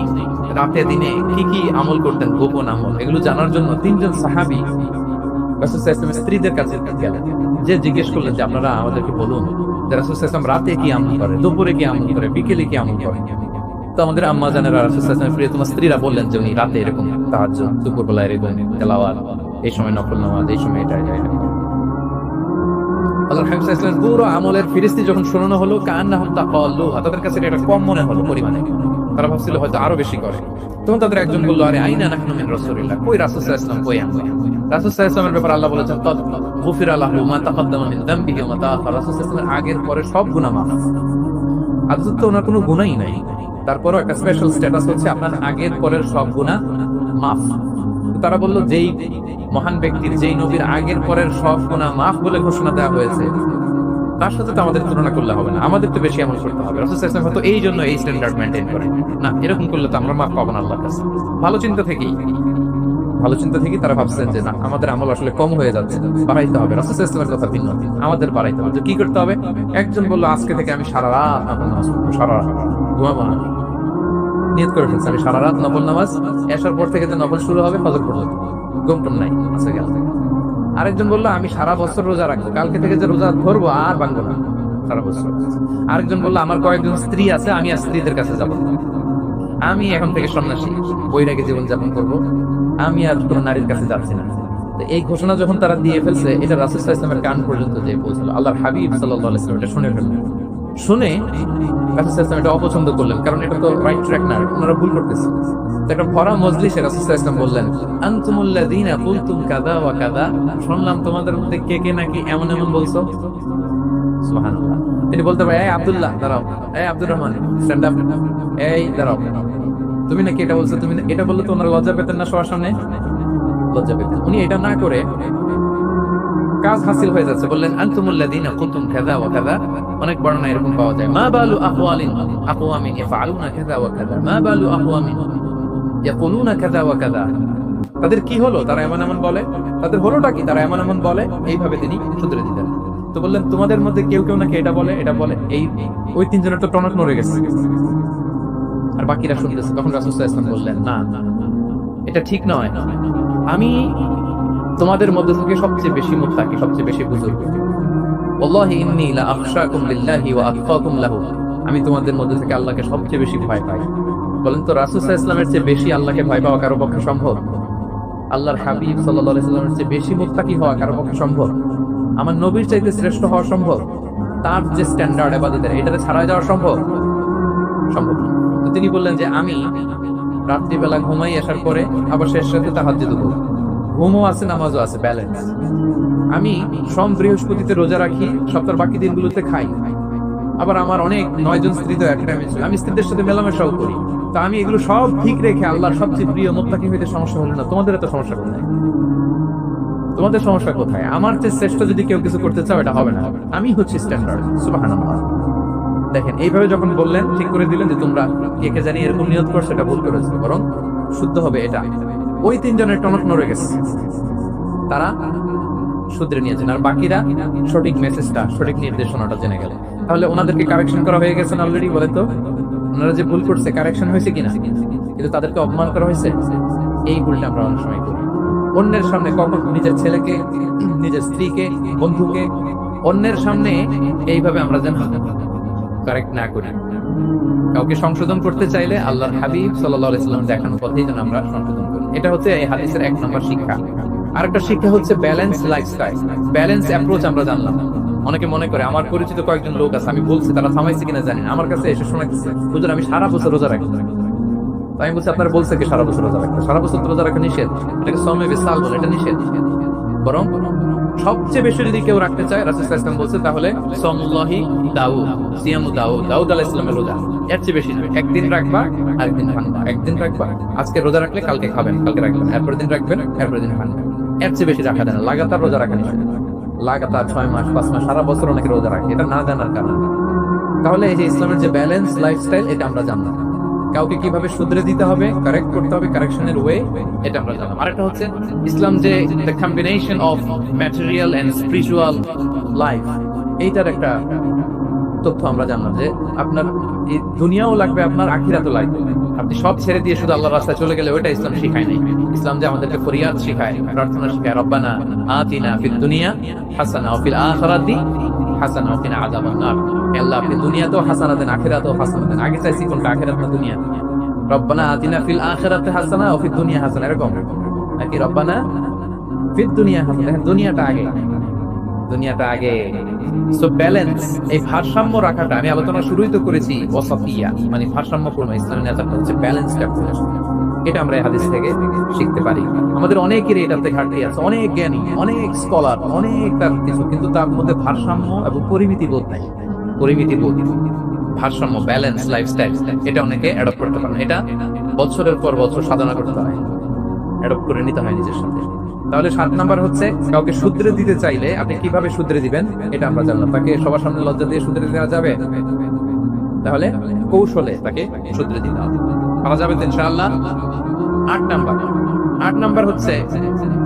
A: রাতে দিনে কি কি আমল করতেন, গোপন আমল, এগুলো জানার জন্য 3 জন সাহাবী রাসূল সাল্লাল্লাহু আলাইহি ওয়াসাল্লামের স্ত্রীদের কাছে গেলেন। যে জিজ্ঞেস করলেন যে আপনারা আমাদেরকে বলুন যে রাসূল সাল্লাল্লাহু আলাইহি ওয়াসাল্লাম রাতে কি আমল করে, দুপুরে কি আমল করে, বিকেলে কি আমল করে। তো আমাদের আম্মা জানেরা রাসূল সাল্লাল্লাহু আলাইহি ওয়াসাল্লামের প্রিয় তোমার স্ত্রীরা বললেন যে উনি রাতে এরকম তাহাজ্জুদ, দুপুরবেলা এরকম তেলাওয়াত, এই সময় নফল নামাজ, এই সময় এটা। আল্লাহর হাবিব সাল্লাল্লাহু আলাইহি ওয়াসাল্লাম পুরো আমলের ফিরিস্তি যখন শোনানো হলো, কান্নাহুম তাকাল্লু, তাদের কাছে এটা কম মনে হলো পরিমাণে, তারা ভাবছিল হয়তো আরো বেশি করে। তখন তাদের একজন বলল, আরে আইনা নাহনু মিন রাসূলিল্লাহ, কই রাসূল সাল্লাল্লাহু আলাইহি ওয়াসাল্লাম, কই আমরা। রাসূল সাল্লাল্লাহু আলাইহি ওয়াসাল্লামের ব্যাপারে আল্লাহ বলেছেন, কদ গুফিরা লাহু মা তাকাদ্দামা মিন যামবিহি ওয়া মা তাআখার, রাসূল সাল্লাল্লাহু আলাইহি ওয়াসাল্লামের আগের পরে সব গুনাহ মাফ। আদত তো ওনার কোনো গুনাহই নাই, তারপরও একটা স্পেশাল স্ট্যাটাস হচ্ছে আপনার আগের পরের সব গুনাহ মাফ। তারা বলল, যেই মহান ব্যক্তির, যেই নবীর আগের পরের সব গুনাহ মাফ বলে ঘোষণা দেওয়া হয়েছে, তার সাথে তো আমাদের তুলনা করলে হবে না, আমাদের তো বেশি আমল করতে হবে। রাসূল সাল্লাল্লাহু আলাইহি ওয়াসাল্লাম হয়তো এই জন্য এই স্ট্যান্ডার্ড মেইনটেইন করেন না, এরকম করলে তো আমরা মাফ পাবো না আল্লাহর কাছে। ভালো চিন্তা থেকেই তারা ভাবছেন যে না, আমাদের আমল আসলে কম হয়ে যাচ্ছে, বাড়াইতে হবে। রাসূল সাল্লাল্লাহু আলাইহি ওয়াসাল্লামের কথা ভিন্ন, আমাদের বাড়াইতে হবে। কি করতে হবে? একজন বলল, আজকে থেকে আমি সারা রাত নফল নামাজ পড়বো, সারা রাত ঘুমাবো না। নিয়ত করে ফেলছে আমি সারা রাত নফল নামাজ, এশার পর থেকে যে নফল শুরু হবে ফজর পর্যন্ত, ঘুমটুম নাই, আচ্ছা গেল। আরেকজন বললো, আমি সারা বছর রোজা রাখবো, কালকে থেকে যে রোজা ধরবো আর ভাঙবো না সারা বছর। আরেকজন বললো, আমার কয়েকজন স্ত্রী আছে, আমি আর স্ত্রীদের কাছে যাবো, আমি এখন থেকে সন্ন্যাসী, বৈরাগী জীবন যাপন করবো, আমি আর কোনো নারীর কাছে যাচ্ছি না। তো এই ঘোষণা যখন তারা দিয়ে ফেলছে, এটা রাসূল সাল্লাল্লাহু আলাইহি ওয়াসাল্লামের কান পর্যন্ত যে পৌঁছলো। আল্লাহর হাবিব সাল্লাল্লাহু আলাইহি ওয়াসাল্লাম এটা শুনে ফেললেন। শুনে রাসূল সাল্লাল্লাহু আলাইহি ওয়াসাল্লাম এটা অপছন্দ করলেন, কারণ এটা তো রাইট ট্র্যাক না, ওনারা ভুল করতেছে। তো একটা ভরা মজলিসে রাসূল সাল্লাল্লাহু আলাইহি ওয়াসাল্লাম বললেন, আনতুমুল্লাযীনা কুলতুম কাযা ওয়া কাযা, শুনলাম তোমাদের মধ্যে কে কে নাকি এমন এমন বলছো। সুবহানাল্লাহ। তিনি বলতে পারে, এই আব্দুল্লাহ দাঁড়াও, এই আব্দুর রহমান স্ট্যান্ড আপ, এই দাঁড়াও, তুমি নাকি এটা বলছো। তুমি এটা বললে তো ওনারা লজ্জা পেতেন না সবার সামনে? লজ্জা পেতেন। উনি এটা না করে কাজ হাসিল হয়ে যাচ্ছে, বললেন আনতুমুল্লাযীনা কুনতুম কাযা ওয়া কাযা। অনেক বর্ণনা এরকম পাওয়া যায়, মা বালু আকওয়ালিন আকওয়ামিন ইয়াফআলুনা কাযা ওয়া কাযা, মা বালু আকওয়ামিন ইয়াকুলুনা কাযা ওয়া কাযা। তাদের কি হলো, তারা এমন এমন বলে, তাদের হলোটা কি, তারা এমন এমন বলে। এইভাবে তিনি শুধরে দিতেন। তো বললেন তোমাদের মধ্যে কেউ কেউ নাকি এটা বলে, এটা বলে। এই ওই তিনজনের তো টনক নড়ে গেছে, আর বাকিরা শুনতেছে। তখন রাসূল সাল্লাল্লাহু আলাইহি ওয়াসাল্লাম বললেন, না, এটা ঠিক নয়। আমি তোমাদের মধ্যে থেকে সবচেয়ে বেশি মুত্তাকি, সবচেয়ে বেশি বুজুর্গ। ওয়াল্লাহি ইন্নী লা আখশাকুম লিল্লাহি ওয়া আতকাকুম লাহু। আমি তোমাদের মধ্যে থেকে আল্লাহকে সবচেয়ে বেশি ভয় পাই। বলেন তো রাসূল সাল্লাল্লাহু আলাইহি ওয়াসাল্লামের চেয়ে বেশি আল্লাহকে ভয় পাওয়া কারো পক্ষে সম্ভব? আল্লাহর হাবিব সাল্লাল্লাহু আলাইহি ওয়াসাল্লামের চেয়ে বেশি মুত্তাকি হওয়া কারো পক্ষে সম্ভব? আমার নবীর চাইতে শ্রেষ্ঠ হওয়া সম্ভব? তার যে স্ট্যান্ডার্ড ইবাদতের, এটাতে ছাড়া যাওয়া সম্ভব? সম্ভব না। তো তিনি বললেন যে আমি রাত্রিবেলা ঘুমাই আসার পরে আবার শেষ রাতে তাহাজ্জুদ করি, ঘুমও আছে নামাজও আছে, ব্যালেন্স। আমি সোম বৃহস্পতিতে রোজা রাখি, সপ্তাহের বাকি দিনগুলোতে খাই। আবার আমার অনেক 9 জন স্ত্রী তো একটা টাইমে ছিল, আমি স্ত্রীদের সাথে মেলামেশাও করি। তা আমি এগুলো সব ঠিক রেখে আল্লাহর সবচেয়ে প্রিয় মুত্তাকি হইতে সমস্যা হলো না। তোমাদের এত সমস্যা কোথায়? তোমাদের সমস্যা কোথায়? আমার চেয়ে শ্রেষ্ঠ যদি কেউ কিছু করতে চাও, এটা হবে না। আমি হচ্ছি স্ট্যান্ডার্ড। সুবহানাল্লাহ। দেখেন, এইভাবে যখন বললেন, ঠিক করে দিলেন যে তোমরা কে কে জানি এরকম নিয়ত করছো, এটা ভুল করেছো, বরং শুদ্ধ হবে এটা। ওই তিনজনের টনক নড়ে গেছে, তারা শুধরে নিয়েছেন, আর বাকিরা সঠিক মেসেজটা, সঠিক নির্দেশনাটা জেনে গেল। তাহলে ওনাদেরকে কারেকশন করা হয়ে গেছে অলরেডি। বলে তো ওনারা যে ভুল করছে, কারেকশন হয়েছে কিনা? কিন্তু তাদেরকে অপমান করা হয়েছে। এই ভুলটা আমরা অনেক সময় করি। অন্যের সামনে, কখন নিজের ছেলেকে, নিজের স্ত্রীকে, বন্ধুকে অন্যের সামনে এইভাবে আমরা যেন কারেক্ট না করি। কাউকে সংশোধন করতে চাইলে আল্লাহর হাবিব সাল্লাল্লাহু আলাইহি ওয়াসাল্লাম দেখানো পথেই যেন আমরা সংশোধন করি। এটা হচ্ছে এই হাদিসের 1 নম্বর শিক্ষা। আরেকটা শিক্ষা হচ্ছে ব্যালেন্স লাইফস্টাইল, ব্যালেন্স অ্যাপ্রোচ আমরা জানলাম। অনেকে মনে করে, আমার পরিচিত কয়েকজন লোক আছে, আমি বলছি, তারা থামাইছে কিনা জানি না, আমার কাছে এসে শোনাইতেছে, হুজুর আমি সারা বছর রোজা রাখি। আমি বলছি, আপনার বলছে কি সারা বছর রোজা রাখতে? সারা বছর রোজা রাখা নিষেধ, এটাকে সওমে বিসাল বলে, এটা নিষেধ। বরং সবচেয়ে বেশি যদি কেউ রাখতে চায়, রাসূল সাল্লাল্লাহু আলাইহি ওয়াসাল্লাম বলছে, তাহলে সাওমুল্লাহি দাউদ, সিয়ামু দাউদ, দাউদ আলাইহিস সালামের রোজা। এর চেয়ে বেশি নয়। একদিন রাখবা, আরেকদিন ভাঙবা, একদিন রাখবা, আজকে রোজা রাখলে কালকে খাবেন, কালকে রাখবেন, এরপরের দিন রাখবেন, এরপরের দিন ভাঙবেন। এর চেয়ে বেশি রাখা যায় না। লাগাতার রোজা রাখা নিষেধ। লাগাতার 6 মাস, 5 মাস, সারা বছর অনেকে রোজা রাখে, এটা না জানার কারণে। তাহলে এই যে ইসলামের যে ব্যালেন্স লাইফস্টাইল, এটা আমরা জানলাম। কাউকে কিভাবে শুধরে দিতে হবে, কারেক্ট করতে হবে, কারেকশনের ওয়ে, এটা আমরা জানলাম। আরেকটা হচ্ছে ইসলাম যে the combination of material and spiritual life, এইটার একটা তথ্য আমরা জানলাম, যে আপনার এই দুনিয়াও লাগবে, আপনার আখিরাতও লাগবে। আপনি সব ছেড়ে দিয়ে শুধু আল্লাহর রাস্তায় চলে গেলে ওইটা ইসলাম শিখায় নাই। ইসলাম যে আমাদেরকে ফরিয়াদ শিখায়, প্রার্থনা শিখায়, রব্বানা আতিনা ফিদ দুনিয়া হাসানা ওয়া ফিল আখিরাতি হাসানা ওয়া কিনা আযাবান নার। আল্লাহ আপনি দুনিয়াতেও হাসানা দেন, আখিরাতেও হাসানা দেন। আগে চাইছি কোনটা, আখিরাত না দুনিয়া? রব্বানা আতিনা ফিল আখিরাতি হাসানা ওয়া ফিদ দুনিয়া হাসানা, এরকম নাকি রব্বানা ফিদ দুনিয়া হাসানা? দুনিয়াটা আগে, দুনিয়াটা আগে। সো ব্যালেন্স, এই ভারসাম্য রাখাটা আমি আলোচনা শুরুই তো করেছি, ওয়াসাফিয়া মানে ভারসাম্যপূর্ণ। ইসলামের নেতাটা হচ্ছে ব্যালেন্সড অ্যাপ্রোচ। এটা আমরা এই হাদিস থেকে শিখতে পারি। আমাদের অনেকেরই এটাতে ঘাটতি আছে, অনেক জ্ঞানী, অনেক স্কলার, অনেক তার কিছু, কিন্তু তার মধ্যে ভারসাম্য এবং পরিমিতি বোধ নাই। পরিমিতি বোধ, ভারসাম্য, ব্যালেন্স লাইফস্টাইল, এটা অনেকে অ্যাডপ্ট করতে পারে। এটা বছরের পর বছর সাধনা করতে হয়, অ্যাডপ্ট করে নিতে হয় নিজের সাথে। তাহলে 7 নাম্বার হচ্ছে, কাউকে শুধরে দিতে চাইলে আপনি কিভাবে শুধরে দিবেন, এটা আমরা জানলাম। তাকে সবার সামনে লজ্জা দিয়ে শুধরে দেওয়া যাবে? তাহলে কৌশলে তাকে শুধরে দিতে হবে, পাওয়া যাবে ইনশাআল্লাহ। 8 নাম্বার হচ্ছে,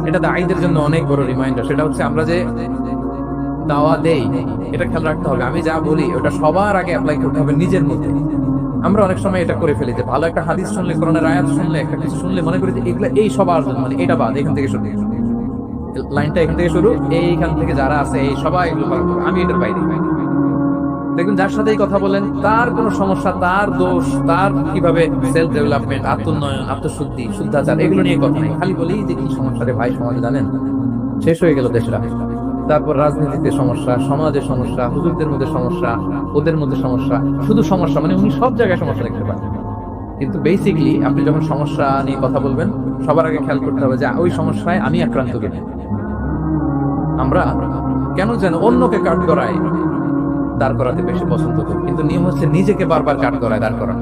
A: এটা দায়ীদের জন্য অনেক বড় রিমাইন্ডার। সেটা হচ্ছে, আমরা যে দাওয়া দেই, এটা খেয়াল রাখতে হবে। আমি যা বলি ওটা সবার আগে অ্যাপ্লাই করতে হবে নিজের মধ্যে। আমরা অনেক সময় এটা করে ফেলি যে ভালো একটা হাদিস শুনলে, কোরআনের আয়াত শুনলে, একটা কিছু শুনলে মনে করি যে এগুলো এই সবার জন্য, মানে এটা বাদ, এখান থেকে শুরু, লাইনটা এখান থেকে শুরু, এইখান থেকে যারা আছে এই সবাই এগুলো ফলো করবে, আমি এটার বাইরে। দেখুন, যার সাথেই কথা বলেন তার কোনো সমস্যা, তার দোষ, তার কিভাবে সেলফ ডেভেলপমেন্ট, আত্মোন্নয়ন, আত্মশুদ্ধি, শুদ্ধাচার, এগুলো নিয়ে কথা নেই। খালি বলি যে কি সমস্যা রে ভাই সমাজে, জানেন শেষ হয়ে গেল দেশরা, তারপর রাজনীতিতে সমস্যা, সমাজে সমস্যা, হুজুরদের মধ্যে সমস্যা, ওদের মধ্যে সমস্যা, শুধু সমস্যা, মানে উনি সব জায়গায় সমস্যা দেখতে পান। কিন্তু বেসিকলি আপনি যখন সমস্যা নিয়ে কথা বলবেন, সবার আগে খেয়াল করতে হবে যে ওই সমস্যায় আমি আক্রান্ত কিনা। আমরা কেন যেন অন্যকে কাট করায় দাঁড় করাতে বেশি পছন্দ করি, কিন্তু নিয়ম হচ্ছে নিজেকে বারবার কাট করায় দাঁড় করা,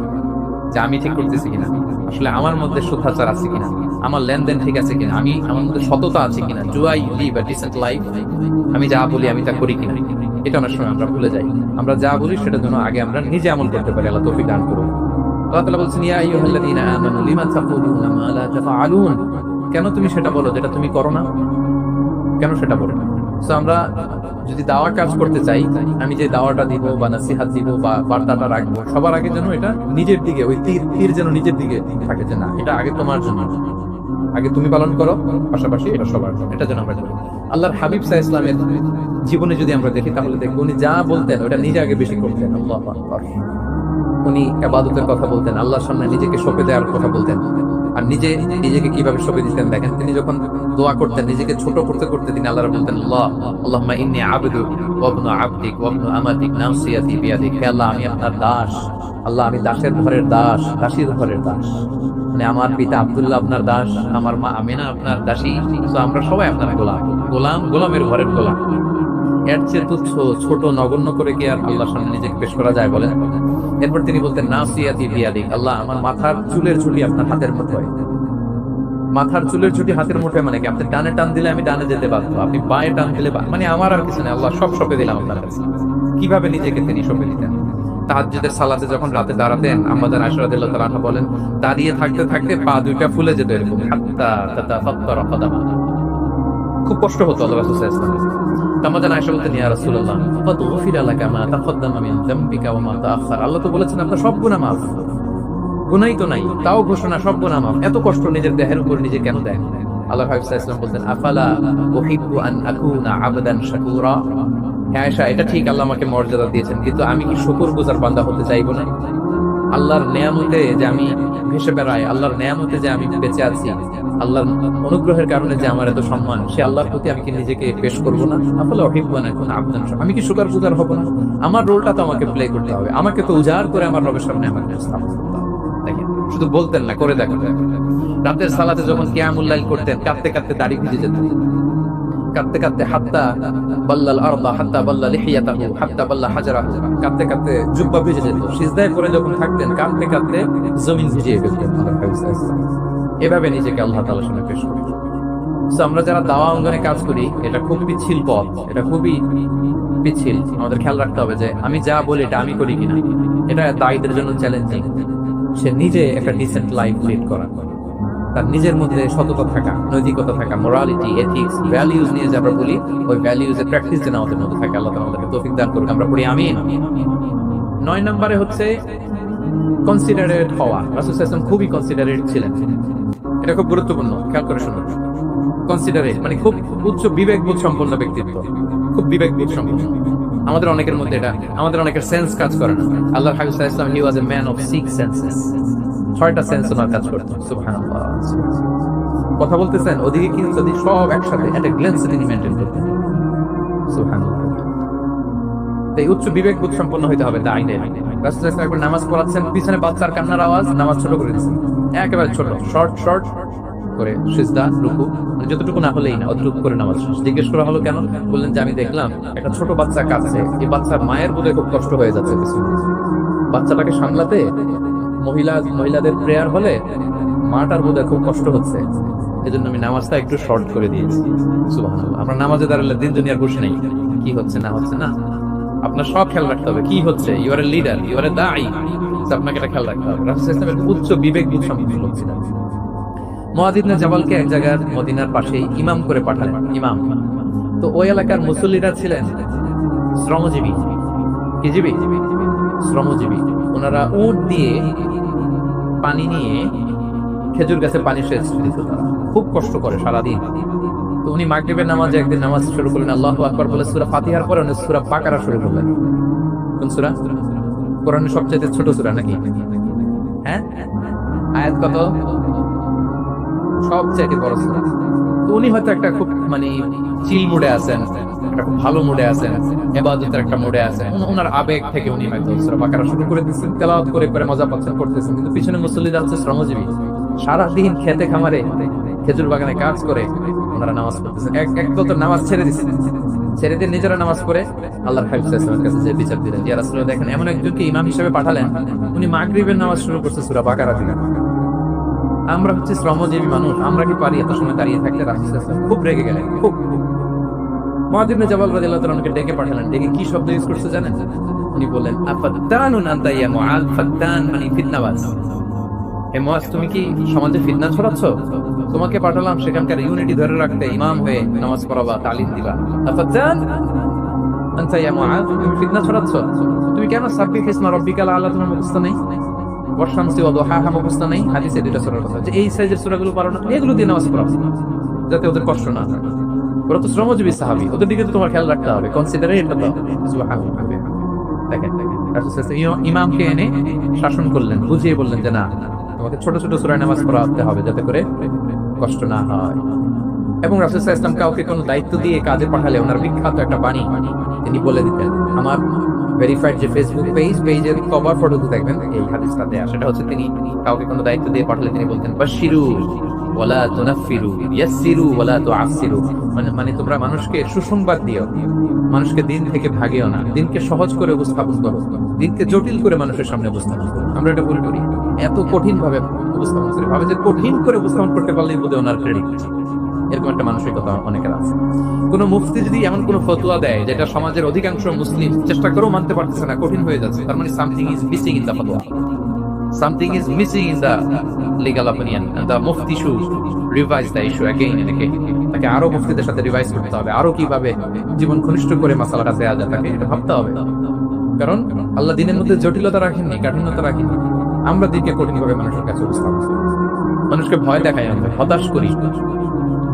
A: যে আমি ঠিক করতেছি কিনা, আসলে আমার মধ্যে শুদ্ধাচার আছে কিনা, আমার লেনদেন ঠিক আছে কিনা, আমি আমার মধ্যে সততা আছে কিনা, do I live a decent life, আমি যা বলি আমি তা করি কিনা। এটা অনেক সময় আমরা ভুলে যাই। আমরা যা বলি সেটার জন্য আগে আমরা নিজে আমল করতে পারি। আল্লাহ তৌফিক দান করুন। আল্লাহ তাআলা বলছেন, ইয়া আইয়ুহাল্লাযীনা আমানু লিমা তাকুলুনা মা লা তাফআলুন, কেন তুমি সেটা বলো যেটা তুমি করো না, কেন সেটা বলো না। সো আমরা যদি দাওয়া কাজ করতে চাই, আমি যে দাওয়াটা দিব বা নসিহত দিব বা বার্তাটা রাখবো, সবার আগে যেন এটা নিজের দিকে, ওই তীর যেন নিজের দিকে থাকে, যে না এটা আগে তোমার জন্য, আগে তুমি পালন করো, পাশাপাশি এটা সবার জন্য, এটা যেন আমরা করি। আল্লাহর হাবিব সাল্লাল্লাহু আলাইহি ওয়াসাল্লামের জীবনে যদি আমরা দেখি, তাহলে দেখবো উনি যা বলতেন ওটা নিজে আগে বেশি করতেন। আল্লাহু আকবার। উনি ইবাদতের কথা বলতেন, আল্লাহর সামনে নিজেকে সঁপে দেওয়ার কথা বলতেন, আর নিজেকে কিভাবে সঁপে দিতেন দেখেন। তিনি যখন দোয়া করতেন, নিজেকে ছোট করতে করতে তিনি আল্লাহর বলতেন, আল্লাহুম্মা ইন্নী আবদুক ওয়া ইবনু আবদিক ওয়া ইবনু আমাতিক নাসিয়াতি বিয়াদিক, হে আল্লাহ আমি আপনার দাস, আল্লাহ আমি দাসের ঘরের দাস, দাসীর ঘরের দাস, মানে আমার পিতা আব্দুল্লাহ আপনার দাস, আমার মা আমিনা আপনার দাসী, তো আমরা সবাই আপনার গোলামের ঘরের গোলাম। এর চেয়ে তুচ্ছ, ছোট, নগণ্য করে কি আর আল্লাহর সামনে নিজেকে পেশ করা যায় বলেন? এরপর তিনি বলতেন, নাসিয়াতি বিয়াদিক, আল্লাহ আমার মাথার চুলের ছুটি আপনার হাতের মুঠোয়। মাথার চুলের ছুটি হাতের মুঠোয় মানে কি? আপনি ডানে টান দিলে আমি ডানে যেতে বাধ্য, আপনি বাঁয়ে টান দিলে মানে আমার আর কিছু নেই, আল্লাহ সব সঁপে দিলাম আপনার কাছে। কিভাবে নিজেকে তিনি সঁপে দিতেন? তাহাজ্জুদের সালাতে যখন রাতে দাঁড়াতেন, আম্মাজান আয়েশা রাদিয়াল্লাহু তাআলা আনহা বলেন, দাঁড়িয়ে থাকতে থাকতে পা দুইটা ফুলে যেত এরকম, হাত্তা তাতাফাত্তারা কদামা, খুব কষ্ট হতো আল্লাহ রাসূল সাল্লাল্লাহু আলাইহি ওয়াসাল্লাম। তামাজান আয়েশা বলতেন, ইয়া রাসূলুল্লাহ ফাদ গুফিরা লাকা মা তাকদ্দামা মিন যামবিকা ওয়া মা তাআখার, আল্লাহ তো বলেছেন আপনার সব গুনাহ মাফ, গুনাহই তো নাই, তাও ঘোষণা সব গুনাহ মাফ, এত কষ্ট নিজের দেহের উপর নিজে কেন দেন? আল্লাহ হাবিব সাল্লাল্লাহু আলাইহি ওয়াসাল্লাম বলতেন, আফালা উহিব্বু আন আকুনা আবদান শাকুরা, হে আয়েশা এটা ঠিক আল্লাহ আমাকে মর্যাদা দিয়েছেন, কিন্তু আমি কি শুকরগুজার বান্দা হতে চাইবো না? আল্লাহর নেয়ামতে যে আমি ভেসে বেড়াই, আল্লাহর নেয়ামতে যে আমি বেঁচে আছি, আল্লাহর অনুগ্রহের কারণে যে আমার এত সম্মান, সে আল্লাহর প্রতি আমি কি নিজেকে পেশ করবো না? আফালা উহিব্বু আন আকুনা আবদান শাকুরা, আমি কি শুকরগুজার হব না? আমার রোলটা তো আমাকে প্লে করতে হবে, আমাকে তো উজাড় করে আমার রবের সামনে আমাকে স্থাপন করতে হবে। দেখেন, শুধু বলতেন না, করে দেখেন। রাতের সালাতে যখন কিয়ামুল লাইল করতেন, কাঁদতে কাঁদতে দাড়ি ভিজে যেত, কাঁদতে কাঁদতে হাত্তা বাল্লাল আরদা হাত্তা বাল্লা লিহিয়াতাহু হাত্তা বাল্লা হাজারাহু, কাঁদতে কাঁদতে জুব্বা ভিজে যেত। সিজদায় পড়ে যখন থাকতেন, কাঁদতে কাঁদতে জমিন ভিজিয়ে ফেলতেন। এভাবে নিজেকে আল্লাহ তাআলার সামনে পেশ করি। সো আমরা যারা দাওয়া অঙ্গনে কাজ করি, এটা খুব পিচ্ছিল পথ, এটা খুবই পিচ্ছিল। আমাদের খেয়াল রাখতে হবে যে আমি যা বলি এটা আমি করি কিনা। এটা দায়ীদের জন্য চ্যালেঞ্জিং। সে নিজে একটা ডিসেন্ট লাইফ লিড করা, তার নিজের মধ্যে সততা থাকা, নৈতিকতা থাকা, মোরালিটি, এথিক্স, ভ্যালিউজ নিয়ে যে আমরা বলি, ওই ভ্যালিউজ এর প্র্যাকটিস যেন আমাদের মধ্যে থাকে। আল্লাহ তাআলা আমাদেরকে তৌফিক দান করুন। আমরা পড়ি আমিন। 9 নম্বরে হচ্ছে কনসিডারেট হওয়া। রাসূল সাল্লাল্লাহু আলাইহি ওয়াসাল্লাম খুবই কনসিডারেট ছিলেন। এটা খুব গুরুত্বপূর্ণ, খেয়াল করে শুনুন। কনসিডারেট মানে খুব উচ্চ বিবেকবোধ সম্পন্ন ব্যক্তিত্ব, খুব বিবেকবোধ সম্পন্ন। আমাদের অনেকের মধ্যে এটা, আমাদের অনেকের সেন্স কাজ করে না। আল্লাহর হাবিব সাল্লাল্লাহু আলাইহি ওয়াসাল্লাম, he was a man of 6 senses. 6টা সেন্স ওনার কাজ করতো। সুবহানাল্লাহ। কথা বলতেছেন, ওদিকে কি যদি সব একসাথে একটা গ্ল্যান্স তিনি মেইনটেইন করতেন। সুবহানাল্লাহ। তাই উচ্চ বিবেকবোধ সম্পন্ন হইতে হবে দায়ীদের। রাসূল সাল্লাল্লাহু আলাইহি ওয়াসাল্লাম নামাজ পড়াচ্ছেন, পিছনে বাচ্চার কান্নার আওয়াজ, নামাজ ছোট করে দিয়েছেন, একেবারে ছোট, শর্ট করে সিজদা, রুকু, যতটুকু না হলেই না, অতটুকু করে নামাজ। জিজ্ঞেস করা হলো কেন? বললেন যে আমি দেখলাম একটা ছোট বাচ্চা কাঁদছে, এই বাচ্চার মায়ের বোধহয় খুব কষ্ট হয়ে যাচ্ছে, বাচ্চাটাকে সামলাতে মহিলাদের প্রেয়ার হলে মাটার বোধহয় খুব কষ্ট হচ্ছে, এজন্য আমি নামাজটা একটু শর্ট করে দিয়েছি। সুবহানাল্লাহ। আমরা নামাজে দাঁড়ালে দিন দুনিয়ার খুশি নেই, কি হচ্ছে না হচ্ছে না, আপনার সব খেয়াল রাখতে হবে। কি হচ্ছে? You are a leader, you are a দাঈ, আপনাকে এটা খেয়াল রাখতে হবে। রাসূল সাল্লাল্লাহু আলাইহি ওয়াসাল্লামের উচ্চ বিবেকবোধ সম্পন্ন লোক ছিলেন। মুআয ইবনে জাবালকে এক জায়গার মদিনার পাশেই ইমাম করে পাঠালেন, ইমাম। তো ওই এলাকার মুসল্লিরা ছিলেন শ্রমজীবী, কি জীবী? শ্রমজীবী। ওনারা উট দিয়ে পানি নিয়ে খেজুর গাছে পানি সেচ দিত, তারা খুব কষ্ট করে সারাদিন। তো উনি মাগরিবের নামাজে একদিন নামাজ শুরু করলেন, আল্লাহু আকবার বলে সূরা ফাতিহার পরে উনি সূরা বাকারা শুরু করলেন। কোন সূরা? কোরআনের সবচেয়ে ছোট সূরা নাকি? হ্যাঁ, আয়াত কত? সবচেয়ে বড় সূরা। তো উনি হয়তো একটা খুব মানে চিল মুডে আছেন, একটা খুব ভালো মুডে আছেন, ইবাদতের একটা মুডে আছেন, ওনার আবেগ থেকে উনি হয়তো সূরা বাকারা শুরু করে দিচ্ছেন, তেলাওয়াত করে করে মজা পাচ্ছেন, করতেছেন, কিন্তু পিছনে মুসল্লিরা হচ্ছে শ্রমজীবী, সারাদিন খেতে খামারে খেজুর বাগানে কাজ করে ওনারা নামাজ পড়তেছেন। একদল তো নামাজ ছেড়ে দিচ্ছেন, ছেড়ে দিয়ে নিজেরা নামাজ পড়ে আল্লাহর হাবিব সাল্লাল্লাহু আলাইহি ওয়াসাল্লামের কাছে যে বিচার দিলেন, ইয়া রাসূলুল্লাহ দেখেন এমন একজনকে ইমাম হিসেবে পাঠালেন, উনি মাগরিবের নামাজ শুরু করছে সূরা বাকারা দিয়ে। আমরা হচ্ছে শ্রমজীবী মানুষ, আমরা কি পারি এত সময় দাঁড়িয়ে থাকতে? রাসূল সাল্লাল্লাহু আলাইহি ওয়াসাল্লাম খুব রেগে গেলেন, খুব। মুআয ইবনে জাবাল রাদিয়াল্লাহু তাআলা ওনাকে ডেকে পাঠালেন, ডেকে কি শব্দ ইউজ করছে জানেন? উনি বললেন, আফাত্তানুন আনতা ইয়া মুআয, ফাত্তান মানে ফিতনাবাজ। হে মুআয, তুমি কি সমাজে ফিতনা ছড়াচ্ছ? তোমাকে পাঠালাম সেখানকার ইউনিটি ধরে রাখতে, ইমাম হয়ে নামাজ পড়াবা, তালিম দিবা। আফাত্তান আনতা ইয়া মুআয, তুমি ফিতনা ছড়াচ্ছ? তুমি কেন সাব্বিহ ইসমা রাব্বিকাল আ'লা তোমার মুখস্থ নেই? ওয়াশ-শামসি ওয়া দুহাহা মুখস্থ নেই? হাদিসে দুটো সূরার কথা, যে এই সাইজের সূরাগুলো পারো না, এগুলো দিয়ে নামাজ পড়াও যাতে ওদের কষ্ট না হয়। ওরা তো শ্রমজীবী সাহাবী, ওদের দিকে তো তোমার খেয়াল রাখতে হবে, কনসিডারেট করতে হবে। সুবহানাল্লাহ। দেখেন রাসূল সাল্লাল্লাহু আলাইহি ওয়াসাল্লাম ইমামকে এনে শাসন করলেন, বুঝিয়ে বললেন যে না, তোমাকে ছোট ছোট সূরায় নামাজ পড়াতে হবে যাতে করে কষ্ট না হয়। এবং রাসূল সাল্লাল্লাহু আলাইহি ওয়াসাল্লাম কাউকে কোনো দায়িত্ব দিয়ে কাজে পাঠালে ওনার বিখ্যাত একটা বাণী তিনি বলে দিতেন। আমার ভেরিফাইড যে ফেসবুক পেজের কভার ফটোতে দেখবেন এই হাদিসটা দেয়া, সেটা হচ্ছে তিনি কাউকে কোনো দায়িত্ব দিয়ে পাঠালে তিনি বলতেন, বাশশিরু ওয়ালা তুনাফফিরু, ইয়াসসিরু ওয়ালা তুআসসিরু, মানে তোমরা মানুষকে সুসংবাদ দিও, মানুষকে দিন থেকে ভাগিও না, দিনকে সহজ করে উপস্থাপন করো, দিনকে জটিল করে মানুষের সামনে উপস্থাপন করো। আমরা এটা ভুল করি, এত কঠিন ভাবে উপস্থাপন করি, ভাবে যে কঠিন করে উপস্থাপন করতে পারলেই বোধহয় ওনার ক্রেডিট। এরকম একটা মানসিকতা অনেকের আছে। কোন মুফতি যদি এমন কোন ফতোয়া দেয় যেটা সমাজের অধিকাংশ মুসলিম চেষ্টা করেও মানতে পারতেছে না, কঠিন হয়ে যাচ্ছে, তার মানে something is missing in the ফতোয়া, something is missing in the legal opinion, the মুফতি should revise the issue again and again. তাকে আরো মুফতিদের সাথে রিভাইজ করতে হবে, আরো কিভাবে জীবন ঘনিষ্ঠ করে মাসালাটা দেয়া যায় তাকে এটা ভাবতে হবে। কারণ আল্লাহ দিনের মধ্যে জটিলতা রাখেননি, কাঠিন্যতা রাখেননি। আমরা দিনকে কঠিন ভাবে মানুষের কাছে উপস্থাপন করি, মানুষকে ভয় দেখাই, আমরা হতাশ করি,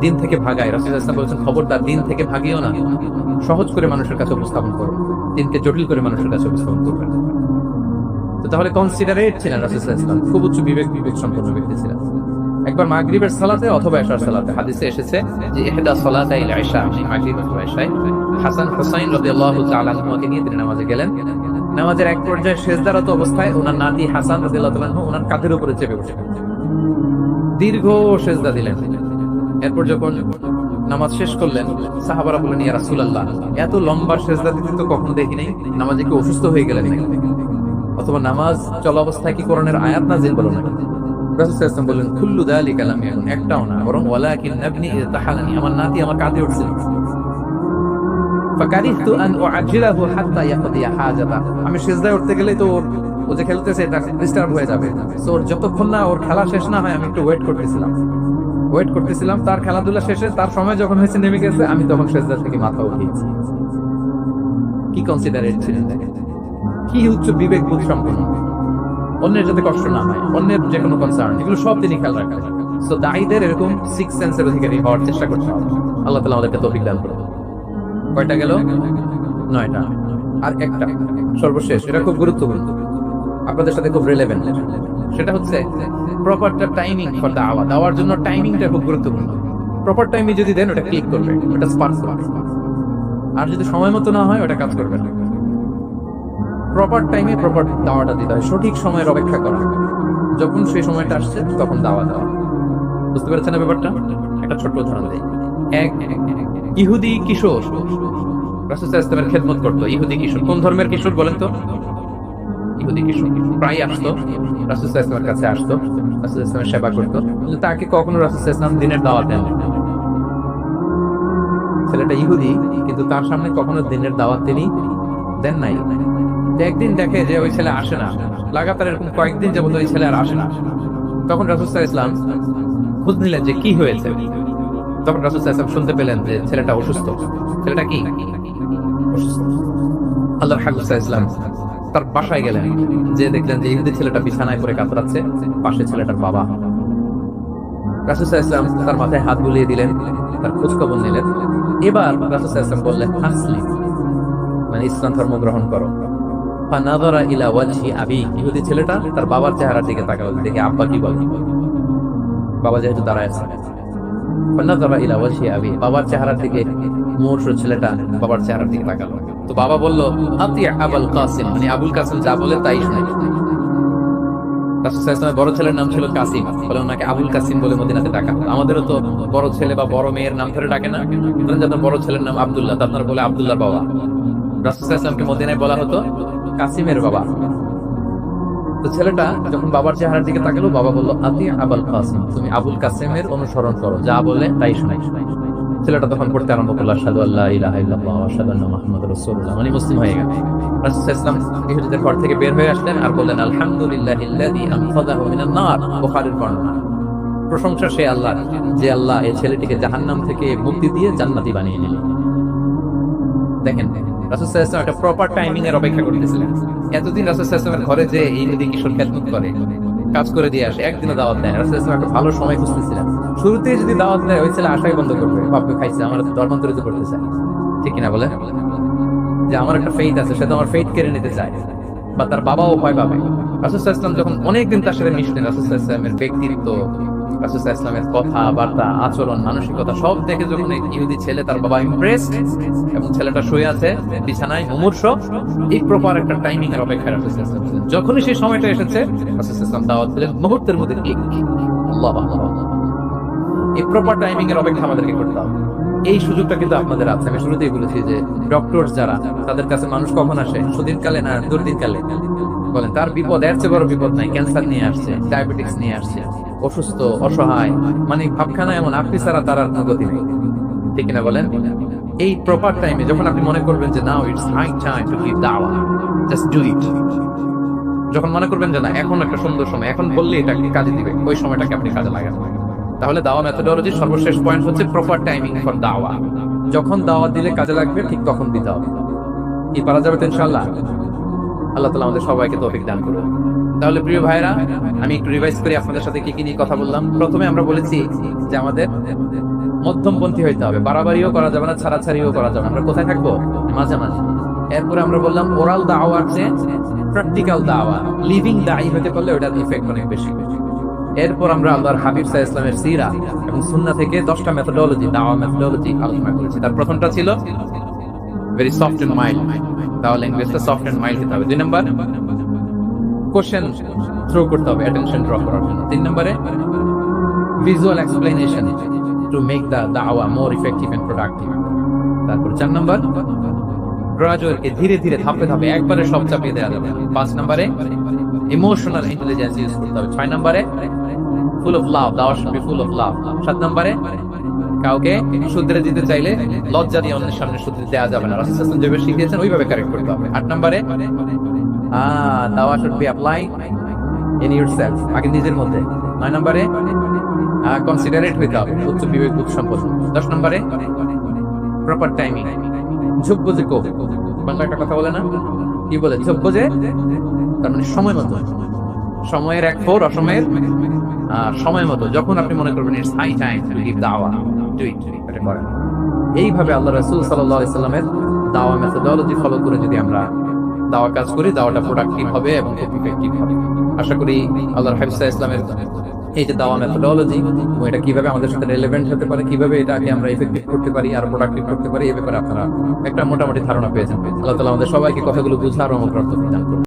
A: দিন থেকে ভাগায়। রাসূল সাল্লাল্লাহু আলাইহি ওয়াসাল্লাম বলেছেন, খবরদার দিন থেকে ভাগিও না, সহজ করে মানুষের কাছে উপস্থাপন করো, দিনকে জটিল করে মানুষের কাছে উপস্থাপন করবেন। তো তাহলে কনসিডারেট ছিলেন রাসূল সাল্লাল্লাহু আলাইহি ওয়াসাল্লাম, খুব উচ্চ বিবেক সম্পন্ন ব্যক্তি ছিলেন। একবার মাগরিবের সালাতে অথবা এশার সালাতে হাদিসে এসেছে যে ইহদা সালাতাইল ইশা, মাগরিব অথবা ইশায় হাসান হুসাইন রাদিয়াল্লাহু তাআলা আনহুকে নিয়ে তিনি নামাজে গেলেন। নামাজের এক পর্যায়ে সিজদারত অবস্থায় ওনার নাতি হাসান রাদিয়াল্লাহু তাআলা আনহু ওনার কাঁধের উপরে চেপে বসে দীর্ঘ সিজদা দিলেন। এরপর যখন নামাজ শেষ করলেন, সাহাবারা বললেন, ইয়া রাসূলুল্লাহ, এত লম্বা সিজদা দিতে তো কখনো দেখি নাই, নামাজে কি অসুস্থ হয়ে গেলেন নাকি? অথবা নামাজ চলা অবস্থায় কি কোরআনের আয়াত নাযিল হলো নাকি? রাসূল সাল্লাল্লাহু আলাইহি ওয়াসাল্লাম বললেন, কুল্লু যালিকা লাম ইয়াকুন, একটাও না, বরং ওয়ালাকিন ইবনি ইতাহালানি, আমার নাতি আমার কাঁধে উঠছিল। ফাকারিহতু আন উআজিলাহু হাত্তা ইয়াকদিয়া হাজাতা, আমি সিজদায় উঠতে গেলে তো ও যে খেলতেছে এটা ডিস্টার্ব হয়ে যাবে, সো যতক্ষণ না ওর খেলা শেষ না হয় আমি একটু ওয়েট করতেছিলাম। তার খেলাধুলা শেষে তার সময় যখন হয়েছে নেমে গেছে, আমি তখন সিজদা থেকে মাথা উঠিয়েছি। কি কনসিডারেট ছিলেন দেখেন, কি উচ্চ বিবেক বোধ সম্পন্ন, অন্যের যাতে কষ্ট না হয়, অন্যের যে কোনো কনসার্ন, এগুলো সব তিনি খেয়াল রাখেন। সো দায়ীদের এরকম সিক্স সেন্সের অধিকারী হওয়ার চেষ্টা করতে হবে। আল্লাহ তাআলা আমাদেরকে তৌফিক দান করুন। কয়টা গেল? 9টা। আর একটা সর্বশেষ, এটা খুব গুরুত্বপূর্ণ, আপনাদের সাথে খুব রিলেভেন্ট, সেটা হচ্ছে প্রপার টাইমিং ফর দাওয়াত। দেওয়ার জন্য টাইমিংটা খুব গুরুত্বপূর্ণ। প্রপার টাইমে যদি দেন ওটা ক্লিক করবে, ওটা স্পার্ক করবে, আর যদি সময় মতো না হয় ওটা কাজ করবে না। প্রপার টাইমে প্রপার দাওয়াটা দিতে হয়, সঠিক সময়ের অপেক্ষা করা, যখন সেই সময়টা আসছে তখন দাওয়া দেওয়া। বুঝতে পেরেছেন না ব্যাপারটা? একটা ছোট্ট উদাহরণ দেই। এক ইহুদি কিশোর রাসূল সাল্লাল্লাহু আলাইহি ওয়াসাল্লামের খেদমত করতো। ইহুদি কিশোর, কোন ধর্মের কিশোর বলেন তো? ইহুদি কিশোর প্রায় আসতো রাসূল সাল্লাল্লাহু আলাইহি ওয়াসাল্লামের কাছে, আসতো রাসূল সাল্লাল্লাহু আলাইহি ওয়াসাল্লামের সেবা করতো, কিন্তু তাকে কখনো রাসূল সাল্লাল্লাহু আলাইহি ওয়াসাল্লাম দিনের দাওয়াত দেন। ছেলেটা ইহুদি, কিন্তু তার সামনে কখনো দিনের দাওয়াত তিনি দেন নাই। একদিন দেখে যে ওই ছেলে আসে না, লাগাতার এরকম কয়েকদিন যাবত ওই ছেলে আর আসে না। তখন রাসূল সাল্লাল্লাহু আলাইহি ওয়াসাল্লাম খোঁজ নিলেন যে কি হয়েছে। তখন রাসূল সাল্লাল্লাহু আলাইহি ওয়াসাল্লাম শুনতে পেলেন যে ছেলেটা অসুস্থ। ছেলেটা কি অসুস্থ? আল্লাহর হাবিব সাল্লাল্লাহু আলাইহি ওয়াসাল্লাম তার বাসায় গেলেন, যে দেখলেন যে ইহুদি ছেলেটা বিছানায় পড়ে কাতরাচ্ছে, পাশে ছেলেটার বাবা। রাসূল সাল্লাল্লাহু আলাইহি ওয়াসাল্লাম তার মাথায় হাত বুলিয়ে দিলেন, তার খোঁজ খবর নিলেন। এবার রাসূল সাল্লাল্লাহু আলাইহি ওয়াসাল্লাম বললেন, আসলিম, মানে ইসলাম ধর্ম গ্রহণ করো। ফানাযারা ইলা ওয়াজহি আবি, ইহুদি ছেলেটা তার বাবার চেহারার দিকে তাকালো, দেখে আব্বা কি বলে। বাবা যেহেতু দাঁড়ায় আছে, ফানাযারা ইলা ওয়াজহি আবি, বাবার চেহারার দিকে মুমূর্ষু ছেলেটা বাবার চেহারার দিকে তাকালো। তো বাবা বলল, আতি আবুল কাসিম, মানে আবুল কাসিম যা বলে তাই শুনাই। রাসূল সাল্লাল্লাহু আলাইহি ওয়াসাল্লামের বড় ছেলের নাম ছিল কাসিম, বলে ওনাকে আবুল কাসিম বলে মদিনাতে ডাকা। আমাদেরও তো বড় ছেলে বা বড় মেয়ের নাম ধরে ডাকে না? ধরেন যে আপনার বড় ছেলের নাম আব্দুল্লাহ, তো আপনারা বলে আব্দুল্লাহর বাবা। রাসূল সাল্লাল্লাহু আলাইহি ওয়াসাল্লামকে মদিনায় বলা হতো কাসিমের বাবা। তো ছেলেটা যখন বাবার চেহারার দিকে তাকালো, বাবা বলল, আতি আবুল কাসিম, তুমি আবুল কাসিমের অনুসরণ করো, যা বলে তাই শোনাই। ছেলেটা তখন পড়তে আরম্ভ করলো, আশহাদু আল্লা ইলাহা ইল্লাল্লাহ ওয়া আশহাদু আন্না মুহাম্মাদুর রাসূলুল্লাহ, মানে মুসলিম হয়ে গেল। রাসূল সাল্লাল্লাহু আলাইহি ওয়াসাল্লাম ইহুদিদের ঘর থেকে বের হয়ে আসলেন আর বললেন, আলহামদুলিল্লাহিল্লাযী আনকাযাহু মিনান নার। বুখারীর বর্ণনা। প্রশংসা সেই আল্লাহর, যে আল্লাহ এই ছেলেটিকে জাহান্নাম থেকে মুক্তি দিয়ে জান্নাতি বানিয়ে নিলেন। দেখেন, রাসূল সাল্লাল্লাহু আলাইহি ওয়াসাল্লাম একটা প্রপার টাইমিং এর অপেক্ষা করতেছিলেন। এতদিন রাসূল সাল্লাল্লাহু আলাইহি ওয়াসাল্লামের ঘরে যে এই নদী কিশোর খেদমত করে, কাজ করে দিয়ে আসে, একদিনও দাওয়াত দেয়। রাসূল সাল্লাল্লাহু আলাইহি ওয়াসাল্লাম একটা ভালো সময় খুঁজতেছিলেন। শুরুতেই যদি দাওয়াত দেয়, ওই ছেলে আশাই বন্ধ করবে, বাপকে খাইছে, আমার ধর্মান্তরিত করতে চায়, ঠিক কিনা বলে? যে আমার একটা ফেইথ আছে, সে তো আমার ফেইথ কেড়ে নিতে চায়, বা তার বাবাও ভয় পাবে। রাসূল সাল্লাল্লাহু আলাইহি ওয়াসাল্লাম যখন অনেকদিন তার সাথে মিশলেন, রাসূল সাল্লাল্লাহু আলাইহি ওয়াসাল্লামের ব্যক্তিত্ব, রাসূল সাল্লাল্লাহু আলাইহি ওয়াসাল্লামের কথাবার্তা, আচরণ, মানসিকতা সব দেখে যখন এই ইহুদি ছেলে, তার বাবা ইমপ্রেস, এবং ছেলেটা শুয়ে আছে বিছানায় মুমূর্ষ, এই প্রপার একটা টাইমিং এর অপেক্ষায় রাসূল সাল্লাল্লাহু আলাইহি ওয়াসাল্লাম। যখনই সেই সময়টা এসেছে, রাসূল সাল্লাল্লাহু আলাইহি ওয়াসাল্লাম দাওয়াত দিলেন, মুহূর্তের মধ্যে ক্লিক। আল্লাহ আল্লাহ, এই প্রপার টাইমিং এর অপেক্ষা আমাদেরকে করতে হবে। এই সুযোগটা কিন্তু আপনাদের আছে। আমি শুরুতেই বলেছি যে ডক্টর যারা, তাদের কাছে মানুষ কখন আসে? সুদিন কালে না দুর্দিন কালে? বলেন, তার বিপদ এর চেয়ে বড় বিপদ নাই। ক্যান্সার নিয়ে আসছে, ডায়াবেটিক্স নিয়ে আসছে, অসুস্থ, অসহায়, মানে ভাবখানা এমন, আপনি ছাড়া তার আর কোনো গতি নেই, ঠিক কিনা বলেন? এই প্রপার টাইমে যখন আপনি মনে করবেন যে now it's high time to give দাওয়া, জাস্ট ডু ইট। যখন মনে করবেন যে না, এখন একটা সুন্দর সময়, এখন বললে এটা কাজে দিবে, ওই সময়টাকে আপনি কাজে লাগান। তাহলে দাওয়া মেথোডোলজির সর্বশেষ পয়েন্ট হচ্ছে প্রপার টাইমিং ফর দাওয়া। যখন দাওয়া দিলে কাজে লাগবে, ঠিক তখন দিতে হবে। কি পারা যাবে তো ইনশাআল্লাহ? আল্লাহ তাআলা আমাদের সবাইকে তৌফিক দান করুন। তাহলে প্রিয় ভাইরা, আমি একটু রিভাইজ করি আপনাদের সাথে কি কি নিয়ে কথা বললাম। প্রথমে আমরা বলেছি যে আমাদের মধ্যমপন্থী হইতে হবে, বাড়াবাড়িও করা যাবে না, ছাড়াছাড়িও করা যাবে না। আমরা কোথায় থাকবো? মাঝামাঝি। এরপরে আমরা বললাম ওরাল দাওয়ার চেয়ে প্র্যাকটিক্যাল দাওয়া, লিভিং দায়ী হতে পারলে ওটার ইফেক্ট অনেক বেশি। এরপর আমরা আল্লাহর হাবিব সাল্লাল্লাহু আলাইহি ওয়াসাল্লামের সিরা এবং সুন্নাহ থেকে 10টা মেথোডোলজি, দাওয়া মেথোডোলজি আলোচনা করেছি। তার প্রথমটা ছিল ভেরি সফট এন্ড মাইল্ড, দাওয়া ল্যাঙ্গুয়েজটা সফট এন্ড মাইল্ড হতে হবে। 2 নাম্বার, কোশ্চেন থ্রো করতে হবে অ্যাটেনশন ড্র করার জন্য। 3 নম্বরে, visual explanation to make the দাওয়া মোর ইফেক্টিভ এন্ড প্রোডাক্টিভ। তারপর 4 নম্বর, গ্রাজুয়ালকে ধীরে ধীরে ধাপে ধাপে, একবারে সব চাপিয়ে দেওয়া যাবে। 5 নম্বরে, ইমোশনাল ইন্টেলিজেন্স ইউজ করতে হবে। 6 নম্বরে, ফুল অফ লাভ, দাওয়া should be full of love. 7 নম্বরে, কাউকে শুধরে দিতে চাইলে লজ্জা দিয়ে অন্যের সামনে শুধরে দেওয়া যাবে না, রাসূল সাল্লাল্লাহু আলাইহি ওয়াসাল্লাম যেভাবে শিখিয়েছেন ওইভাবে কারেক্ট করতে হবে। 8 নম্বরে, দাওয়া should be apply in yourself, আগে নিজের মধ্যে। 9 নম্বরে, কনসিডারেট হইতে হবে, উচ্চ বিবেক বুদ্ধি সম্পন্ন। 10 নম্বরে, প্রপার টাইমিং, ঝুঁকবো যে কো, বাংলা একটা কথা বলে না, কি বলে? ঝুঁকবো যে, তার মানে সময় মতো, সময়ের এক ফোর, অসময়ের সময় মতো। যখন আপনি মনে করবেন it's high time to give দাওয়া, ডু ইট, এটা করেন। এইভাবে আল্লাহ রাসূল সাল্লাল্লাহু আলাইহি ওয়াসাল্লামের দাওয়া মেথোডোলজি ফলো করে যদি আমরা দাওয়া কাজ করি, দাওয়াটা প্রোডাক্টিভ হবে এবং খুব ইফেক্টিভ হবে। আশা করি আল্লাহর হাবিব সাল্লাল্লাহু আলাইহি ওয়াসাল্লামের এই যে দাওয়া মেথোডোলজি, এটা কিভাবে আমাদের সাথে রিলেভেন্ট হতে পারে, কিভাবে এটাকে আমরা ইফেক্টিভ করতে পারি আর প্রোডাক্টিভ করতে পারি, এই ব্যাপারে আপনারা একটা মোটামুটি ধারণা পেয়েছেন। আল্লাহ তাআলা আমাদের সবাইকে কথাগুলো বুঝার এবং অর্থ দান করুন।